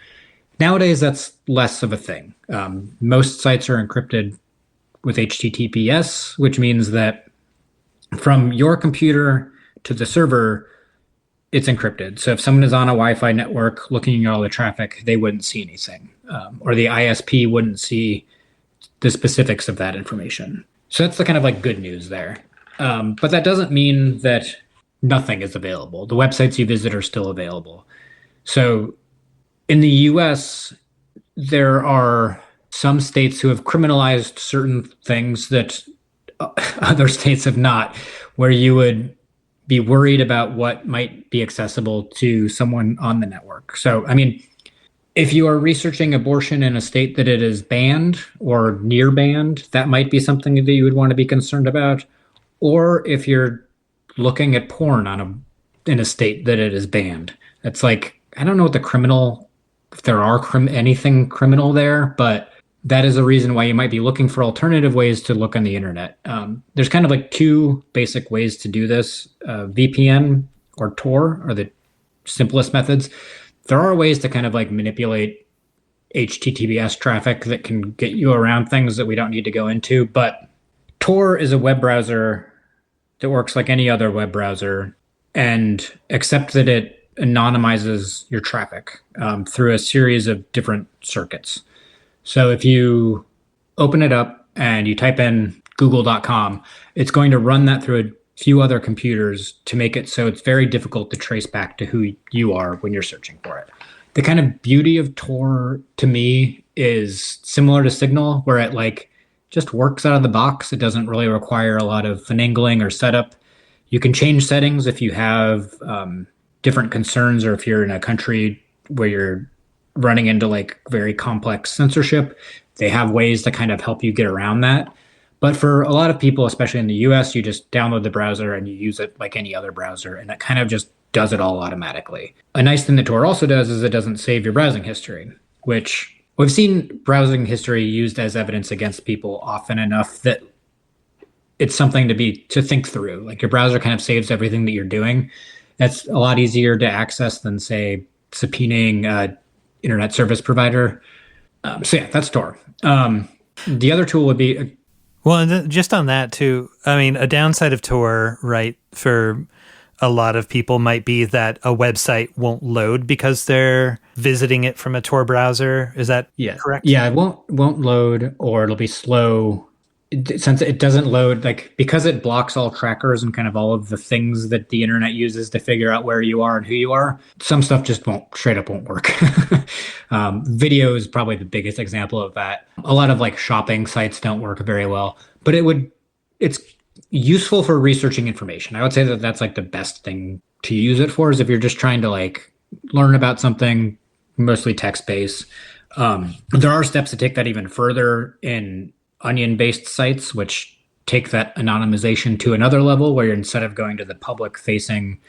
Nowadays, that's less of a thing. Most sites are encrypted with HTTPS, which means that from your computer to the server, it's encrypted. So if someone is on a Wi-Fi network looking at all the traffic, they wouldn't see anything, or the ISP wouldn't see the specifics of that information. So that's the kind of good news there. But that doesn't mean that nothing is available. The websites you visit are still available. So in the US, there are some states who have criminalized certain things that other states have not, where you would be worried about what might be accessible to someone on the network. So, if you are researching abortion in a state that it is banned or near banned, that might be something that you would want to be concerned about. Or if you're looking at porn in a state that it is banned, it's I don't know if there are anything criminal there, but that is a reason why you might be looking for alternative ways to look on the internet. There's kind of two basic ways to do this. VPN or Tor are the simplest methods. There are ways to kind of manipulate HTTPS traffic that can get you around things that we don't need to go into. But Tor is a web browser that works like any other web browser, and except that it anonymizes your traffic through a series of different circuits. So if you open it up and you type in google.com, it's going to run that through a few other computers to make it so it's very difficult to trace back to who you are when you're searching for it. The kind of beauty of Tor to me is similar to Signal, where it just works out of the box. It doesn't really require a lot of finagling or setup. You can change settings if you have different concerns, or if you're in a country where you're running into very complex censorship. They have ways to kind of help you get around that. But for a lot of people, especially in the US, you just download the browser and you use it like any other browser, and it kind of just does it all automatically. A nice thing that Tor also does is it doesn't save your browsing history, which we've seen browsing history used as evidence against people often enough that it's something to think through. Your browser kind of saves everything that you're doing. That's a lot easier to access than, say, subpoenaing internet service provider. That's Tor. The other tool would be just on that too. A downside of Tor, right, for a lot of people might be that a website won't load because they're visiting it from a Tor browser. Is that correct? Yeah, it won't load, or it'll be slow. Since it doesn't load, because it blocks all trackers and kind of all of the things that the internet uses to figure out where you are and who you are, some stuff just straight up won't work. Video is probably the biggest example of that. A lot of shopping sites don't work very well, but it's useful for researching information. I would say that that's the best thing to use it for, is if you're just trying to learn about something, mostly text-based. There are steps to take that even further in onion-based sites, which take that anonymization to another level, where instead of going to the public-facing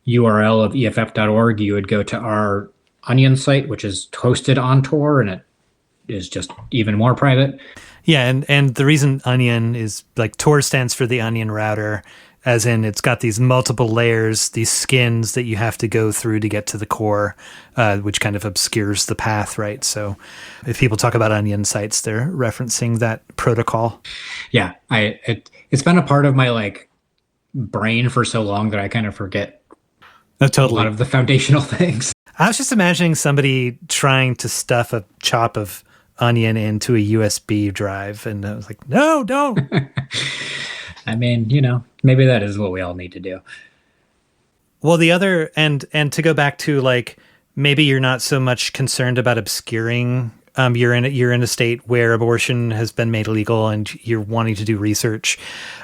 URL of EFF.org, you would go to our Onion site, which is hosted on Tor, and it is just even more private. Yeah, and the reason Onion is like Tor stands for the Onion router, as in it's got these multiple layers, these skins that you have to go through to get to the core, which kind of obscures the path, right? So if people talk about Onion sites, they're referencing that protocol. Yeah, it's been a part of my like brain for so long that I kind of forget totally. a lot of the foundational things. I was just imagining somebody trying to stuff a chop of onion into a USB drive, and I was like, no, don't. I mean, maybe that is what we all need to do. Well, the other, and to go back to like, maybe you're not so much concerned about obscuring. You're in a state where abortion has been made illegal and you're wanting to do research.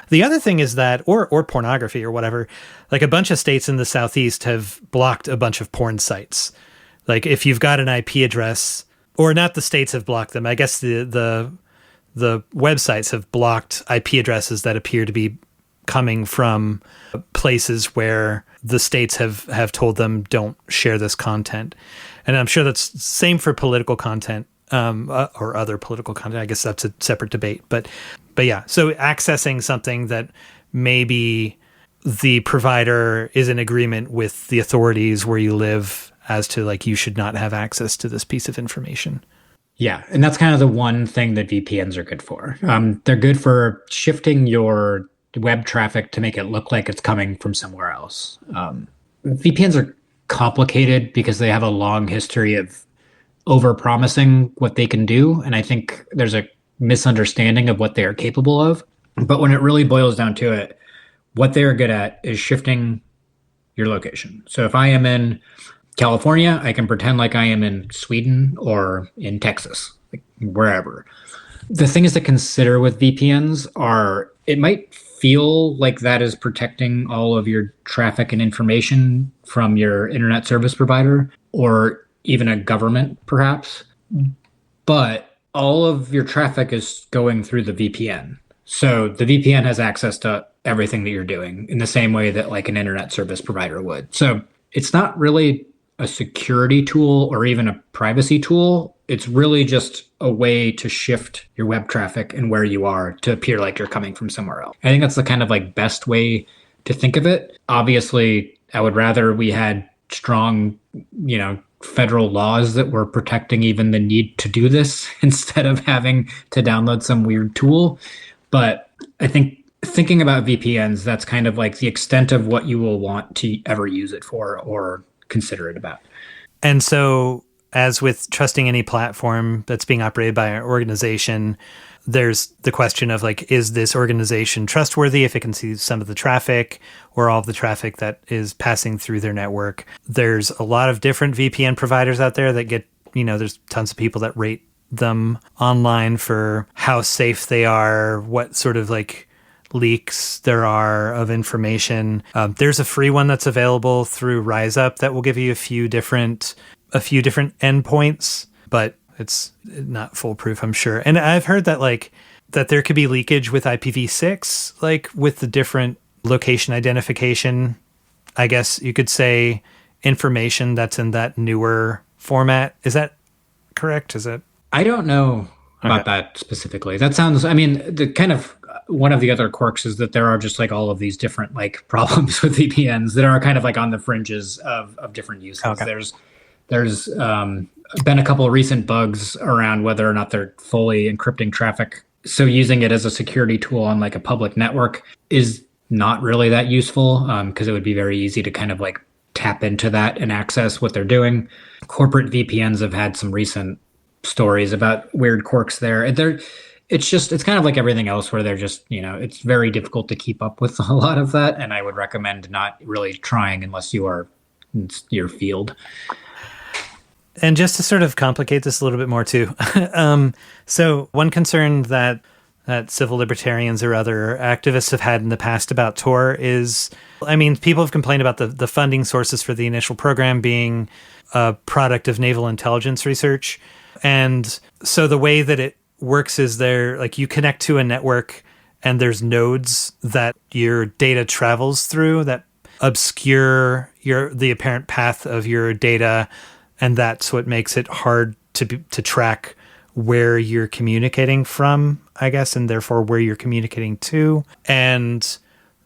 The other thing is that, or pornography or whatever, like a bunch of states in the Southeast have blocked a bunch of porn sites. Like if you've got an IP address, or not the states have blocked them. I guess the websites have blocked IP addresses that appear to be coming from places where the states have told them don't share this content. And I'm sure that's the same for political content. Or other political content. I guess that's a separate debate. But yeah, so accessing something that maybe the provider is in agreement with the authorities where you live as to like, you should not have access to this piece of information. Yeah, and that's kind of the one thing that VPNs are good for. They're good for shifting your web traffic to make it look like it's coming from somewhere else. VPNs are complicated because they have a long history of over-promising what they can do, and I think there's a misunderstanding of what they are capable of. But when it really boils down to it, what they are good at is shifting your location. So if I am in California, I can pretend like I am in Sweden or in Texas, like wherever. The things to consider with VPNs are, it might feel like that is protecting all of your traffic and information from your internet service provider, or even a government, perhaps. But all of your traffic is going through the VPN. So the VPN has access to everything that you're doing in the same way that like an internet service provider would. So it's not really a security tool or even a privacy tool. It's really just a way to shift your web traffic and where you are to appear like you're coming from somewhere else. I think that's the kind of like best way to think of it. Obviously, I would rather we had strong, federal laws that were protecting even the need to do this instead of having to download some weird tool. But I think thinking about VPNs, that's kind of like the extent of what you will want to ever use it for or consider it about. And so, as with trusting any platform that's being operated by an organization, there's the question of like, is this organization trustworthy if it can see some of the traffic or all of the traffic that is passing through their network? There's a lot of different VPN providers out there that get, there's tons of people that rate them online for how safe they are, what sort of like leaks there are of information. There's a free one that's available through RiseUp that will give you a few different endpoints, but it's not foolproof, I'm sure. And I've heard that that there could be leakage with IPv6, like with the different location identification, I guess you could say, information that's in that newer format. Is that correct? Is it? I don't know about that specifically. That sounds, the kind of one of the other quirks is that there are just like all of these different like problems with VPNs that are kind of like on the fringes of different uses. Okay. There's been a couple of recent bugs around whether or not they're fully encrypting traffic. So using it as a security tool on like a public network is not really that useful because it would be very easy to kind of like tap into that and access what they're doing. Corporate VPNs have had some recent stories about weird quirks there. It's kind of like everything else where they're just, it's very difficult to keep up with a lot of that. And I would recommend not really trying unless it's your field. And just to sort of complicate this a little bit more too. So one concern that civil libertarians or other activists have had in the past about Tor is, people have complained about the funding sources for the initial program being a product of naval intelligence research. And so the way that it works is you connect to a network and there's nodes that your data travels through that obscure the apparent path of your data, and that's what makes it hard to track where you're communicating from, I guess, and therefore where you're communicating to. And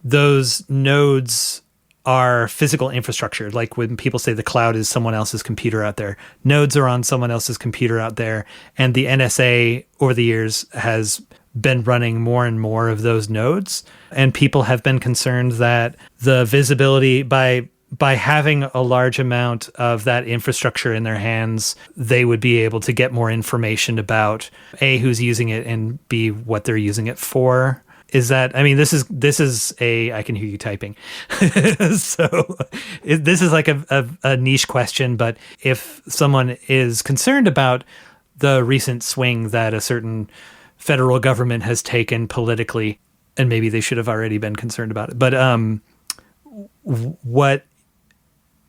those nodes are physical infrastructure. Like when people say the cloud is someone else's computer out there, nodes are on someone else's computer out there. And the NSA over the years has been running more and more of those nodes. And people have been concerned that the visibility by having a large amount of that infrastructure in their hands, they would be able to get more information about A, who's using it, and B, what they're using it for. Is that, I mean, this is I can hear you typing. So this is like a niche question, but if someone is concerned about the recent swing that a certain federal government has taken politically, and maybe they should have already been concerned about it, but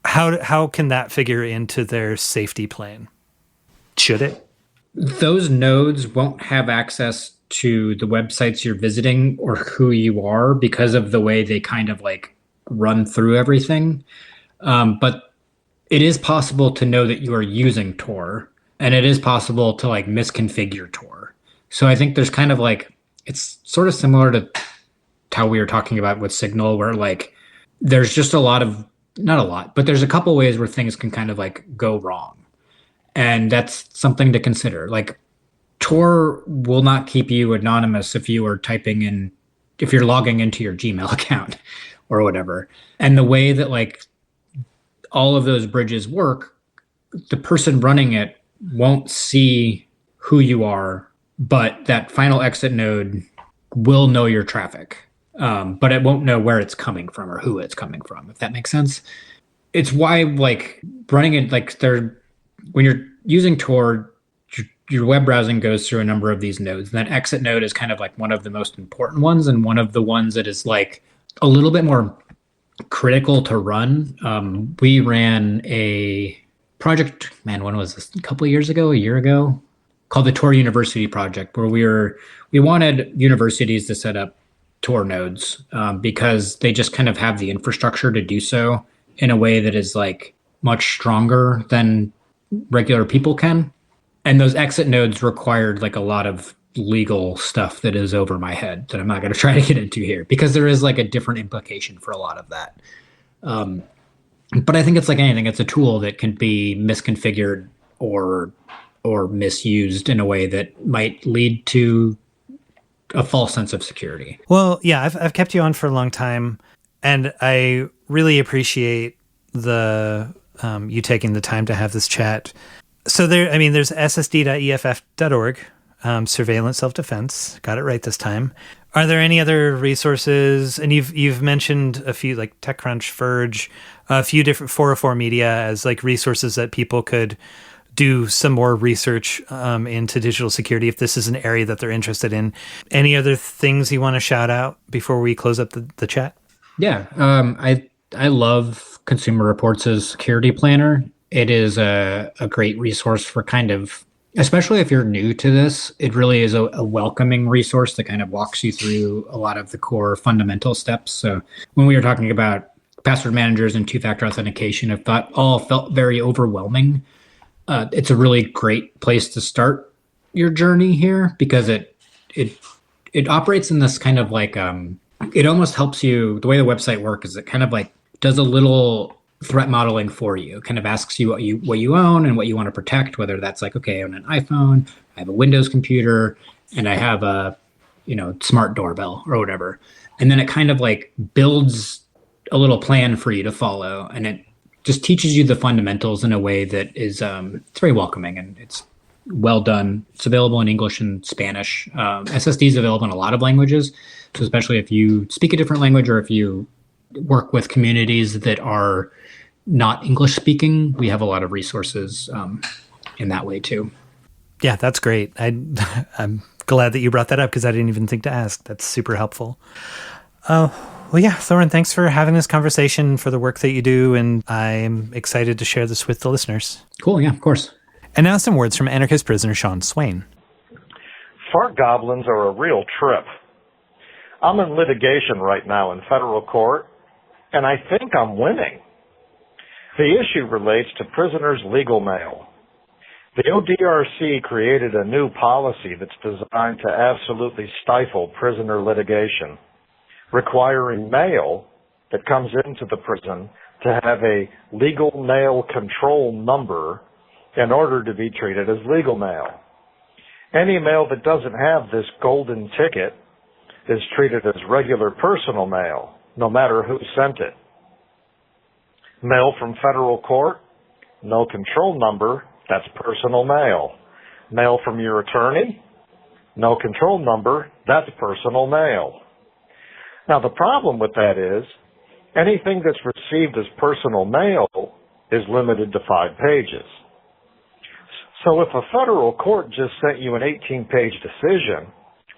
how can that figure into their safety plan? Should it? Those nodes won't have access to the websites you're visiting or who you are because of the way they kind of like run through everything. But it is possible to know that you are using Tor, and it is possible to like misconfigure Tor. So I think there's kind of like, it's sort of similar to how we were talking about with Signal, where like there's just not a lot, but there's a couple ways where things can kind of like go wrong. And that's something to consider. Like Tor will not keep you anonymous if you're logging into your Gmail account or whatever. And the way that like all of those bridges work, the person running it won't see who you are, but that final exit node will know your traffic. But it won't know where it's coming from or who it's coming from, if that makes sense. It's why like running it, like when you're using Tor, your web browsing goes through a number of these nodes. And that exit node is kind of like one of the most important ones, and one of the ones that is like a little bit more critical to run. We ran a project, when was this? A year ago, called the Tor University Project, where we wanted universities to set up Tor nodes because they just kind of have the infrastructure to do so in a way that is like much stronger than regular people can. And those exit nodes required like a lot of legal stuff that is over my head that I'm not going to try to get into here, because there is like a different implication for a lot of that. But I think it's like anything, it's a tool that can be misconfigured or misused in a way that might lead to a false sense of security. Well, yeah, I've kept you on for a long time, and I really appreciate you taking the time to have this chat. So there's ssd.eff.org, surveillance self-defense. Got it right this time. Are there any other resources? And you've mentioned a few, like TechCrunch, Verge, a few different 404 Media as like resources that people could do some more research into digital security if this is an area that they're interested in. Any other things you want to shout out before we close up the chat? Yeah, I love Consumer Reports' security planner. It is a great resource for kind of, especially if you're new to this, it really is a welcoming resource that kind of walks you through a lot of the core fundamental steps. So when we were talking about password managers and two-factor authentication, if that all felt very overwhelming, it's a really great place to start your journey here, because it operates in this kind of like, it almost helps you. The way the website works is it kind of like does a little threat modeling for you. It kind of asks you what you own and what you want to protect, whether that's like, okay, I own an iPhone, I have a Windows computer, and I have a smart doorbell or whatever. And then it kind of like builds a little plan for you to follow, and it just teaches you the fundamentals in a way that is it's very welcoming and it's well done. It's available in English and Spanish. SSD is available in a lot of languages. So especially if you speak a different language or if you work with communities that are not English speaking, we have a lot of resources in that way too. Yeah, that's great. I'm glad that you brought that up because I didn't even think to ask. That's super helpful. Well, yeah, Thorin, thanks for having this conversation, for the work that you do, and I'm excited to share this with the listeners. Cool, yeah, of course. And now some words from anarchist prisoner Sean Swain. Fart goblins are a real trip. I'm in litigation right now in federal court, and I think I'm winning. The issue relates to prisoners' legal mail. The ODRC created a new policy that's designed to absolutely stifle prisoner litigation, requiring mail that comes into the prison to have a legal mail control number in order to be treated as legal mail. Any mail that doesn't have this golden ticket is treated as regular personal mail, no matter who sent it. Mail from federal court, no control number, that's personal mail. Mail from your attorney, no control number, that's personal mail. Now the problem with that is, anything that's received as personal mail is limited to 5 pages. So if a federal court just sent you an 18-page decision,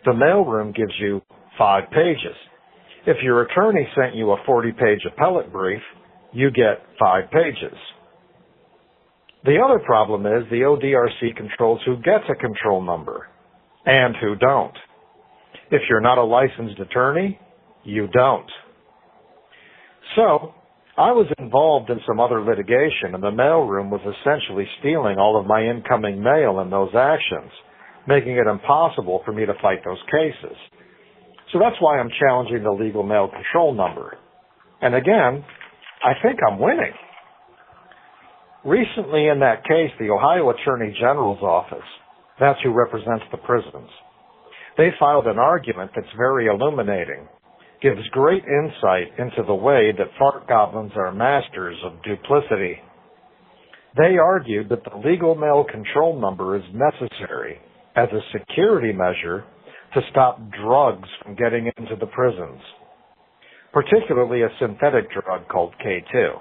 the mailroom gives you 5 pages. If your attorney sent you a 40-page appellate brief, you get 5 pages. The other problem is the ODRC controls who gets a control number and who don't. If you're not a licensed attorney, you don't. So, I was involved in some other litigation, and the mailroom was essentially stealing all of my incoming mail in those actions, making it impossible for me to fight those cases. So that's why I'm challenging the legal mail control number. And again, I think I'm winning. Recently in that case, the Ohio Attorney General's office, that's who represents the prisons, they filed an argument that's very illuminating, gives great insight into the way that fart goblins are masters of duplicity. They argued that the legal mail control number is necessary as a security measure to stop drugs from getting into the prisons, particularly a synthetic drug called K2.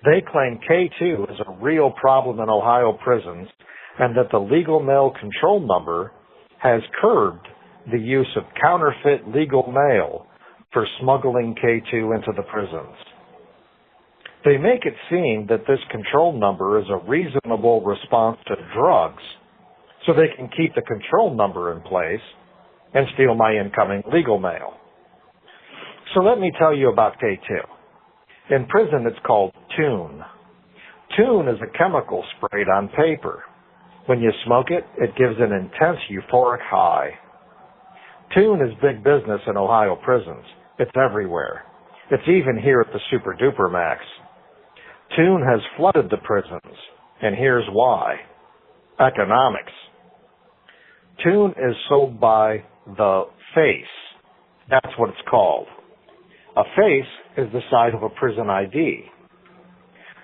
They claim K2 is a real problem in Ohio prisons and that the legal mail control number has curbed the use of counterfeit legal mail for smuggling K2 into the prisons. They make it seem that this control number is a reasonable response to drugs so they can keep the control number in place and steal my incoming legal mail. So let me tell you about K2. In prison, it's called tune. Tune is a chemical sprayed on paper. When you smoke it, it gives an intense euphoric high. Tune is big business in Ohio prisons. It's everywhere. It's even here at the Super Duper Max. Tune has flooded the prisons, and here's why. Economics. Tune is sold by the face. That's what it's called. A face is the size of a prison ID.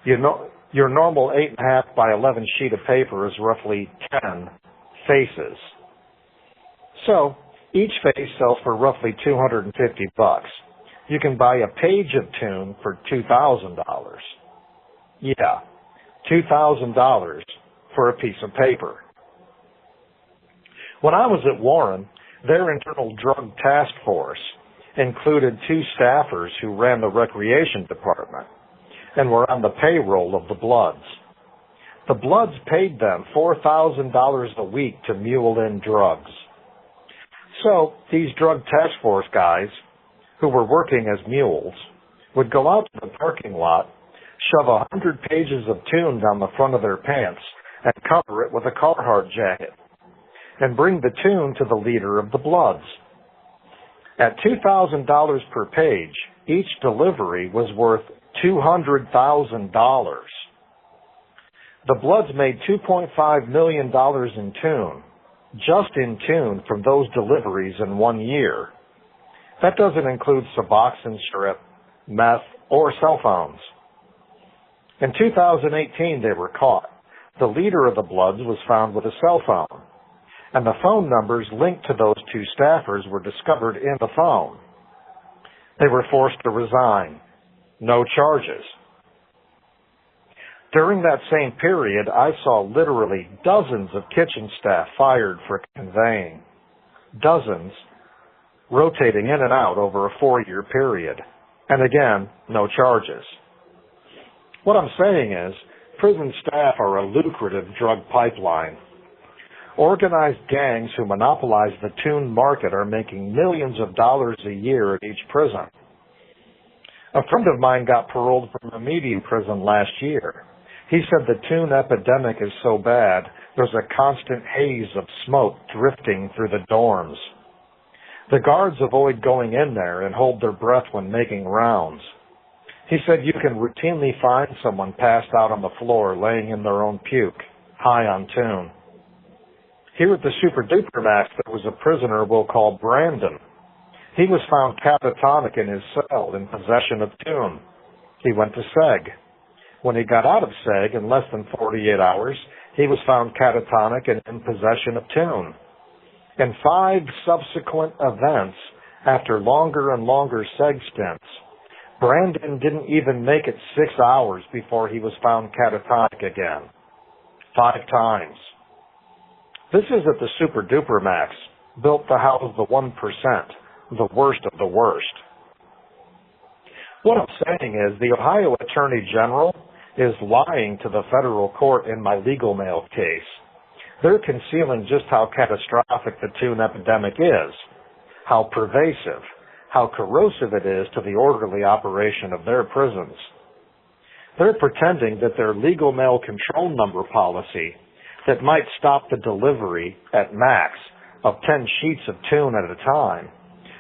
You know, your normal 8.5 by 11 sheet of paper is roughly 10 faces. So, each face sells for roughly $250. You can buy a page of tune for $2,000. Yeah, $2,000 for a piece of paper. When I was at Warren, their internal drug task force included 2 staffers who ran the recreation department and were on the payroll of the Bloods. The Bloods paid them $4,000 a week to mule in drugs. So these drug task force guys, who were working as mules, would go out to the parking lot, shove 100 pages of tune down the front of their pants, and cover it with a Carhartt jacket, and bring the tune to the leader of the Bloods. At $2,000 per page, each delivery was worth $200,000. The Bloods made $2.5 million in tune, just in tune from those deliveries in 1 year. That doesn't include Suboxone strip, meth, or cell phones. In 2018, they were caught. The leader of the Bloods was found with a cell phone, and the phone numbers linked to those 2 staffers were discovered in the phone. They were forced to resign. No charges. During that same period, I saw literally dozens of kitchen staff fired for conveying. Dozens, rotating in and out over a 4-year period. And again, no charges. What I'm saying is, prison staff are a lucrative drug pipeline. Organized gangs who monopolize the tune market are making millions of dollars a year at each prison. A friend of mine got paroled from a medium prison last year. He said the tune epidemic is so bad, there's a constant haze of smoke drifting through the dorms. The guards avoid going in there and hold their breath when making rounds. He said you can routinely find someone passed out on the floor laying in their own puke, high on tune. Here at the Super Duper Max, there was a prisoner we'll call Brandon. He was found catatonic in his cell in possession of tune. He went to SEG. When he got out of SEG in less than 48 hours, he was found catatonic and in possession of tune. In 5 subsequent events, after longer and longer SEG stints, Brandon didn't even make it 6 hours before he was found catatonic again. 5 times. This is at the Super Duper Max, built to house the 1%, the worst of the worst. What I'm saying is the Ohio Attorney General is lying to the federal court in my legal mail case. They're concealing just how catastrophic the tune epidemic is, how pervasive, how corrosive it is to the orderly operation of their prisons. They're pretending that their legal mail control number policy that might stop the delivery at max of 10 sheets of tune at a time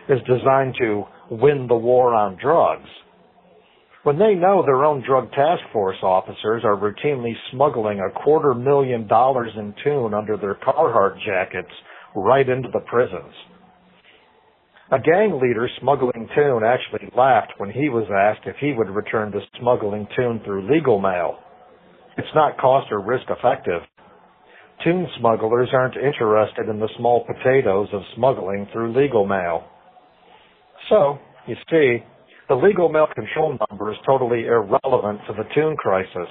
is designed to win the war on drugs. When they know their own drug task force officers are routinely smuggling $250,000 in tune under their Carhartt jackets right into the prisons. A gang leader smuggling tune actually laughed when he was asked if he would return to smuggling tune through legal mail. It's not cost or risk effective. Tune smugglers aren't interested in the small potatoes of smuggling through legal mail. So, you see, the legal mail control number is totally irrelevant to the tune crisis,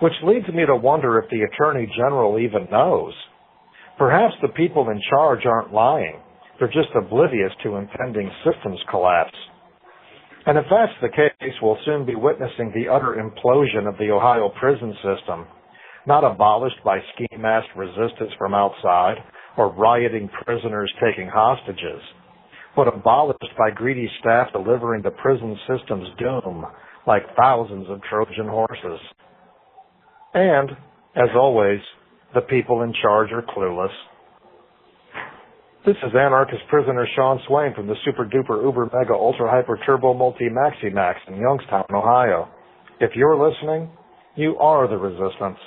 which leads me to wonder if the Attorney General even knows. Perhaps the people in charge aren't lying. They're just oblivious to impending systems collapse. And if that's the case, we'll soon be witnessing the utter implosion of the Ohio prison system, not abolished by ski-masked resistance from outside or rioting prisoners taking hostages, but abolished by greedy staff delivering the prison system's doom like thousands of Trojan horses. And, as always, the people in charge are clueless. This is anarchist prisoner Sean Swain from the Super Duper Uber Mega Ultra Hyper Turbo Multi Maxi Max in Youngstown, Ohio. If you're listening, you are the resistance.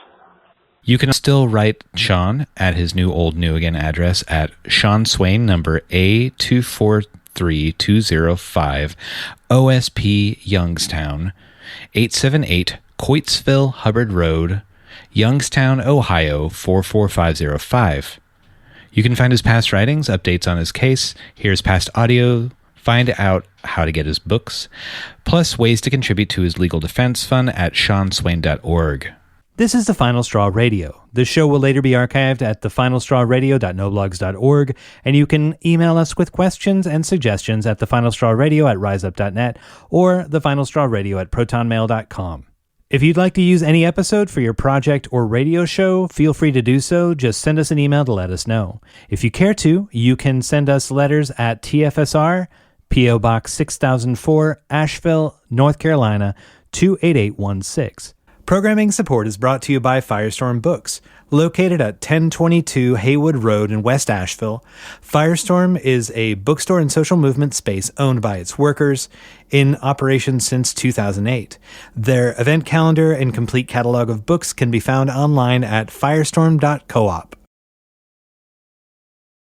You can still write Sean at his new old new again address at Sean Swain number A243205 OSP Youngstown 878 Coitesville Hubbard Road, Youngstown, Ohio 44505. You can find his past writings, updates on his case, hear his past audio, find out how to get his books, plus ways to contribute to his legal defense fund at seanswain.org. This is The Final Straw Radio. The show will later be archived at thefinalstrawradio.noblogs.org, and you can email us with questions and suggestions at thefinalstrawradio@riseup.net or thefinalstrawradio@protonmail.com. If you'd like to use any episode for your project or radio show, feel free to do so. Just send us an email to let us know. If you care to, you can send us letters at TFSR, P.O. Box 6004, Asheville, North Carolina, 28816. Programming support is brought to you by Firestorm Books. Located at 1022 Haywood Road in West Asheville, Firestorm is a bookstore and social movement space owned by its workers, in operation since 2008. Their event calendar and complete catalog of books can be found online at firestorm.coop.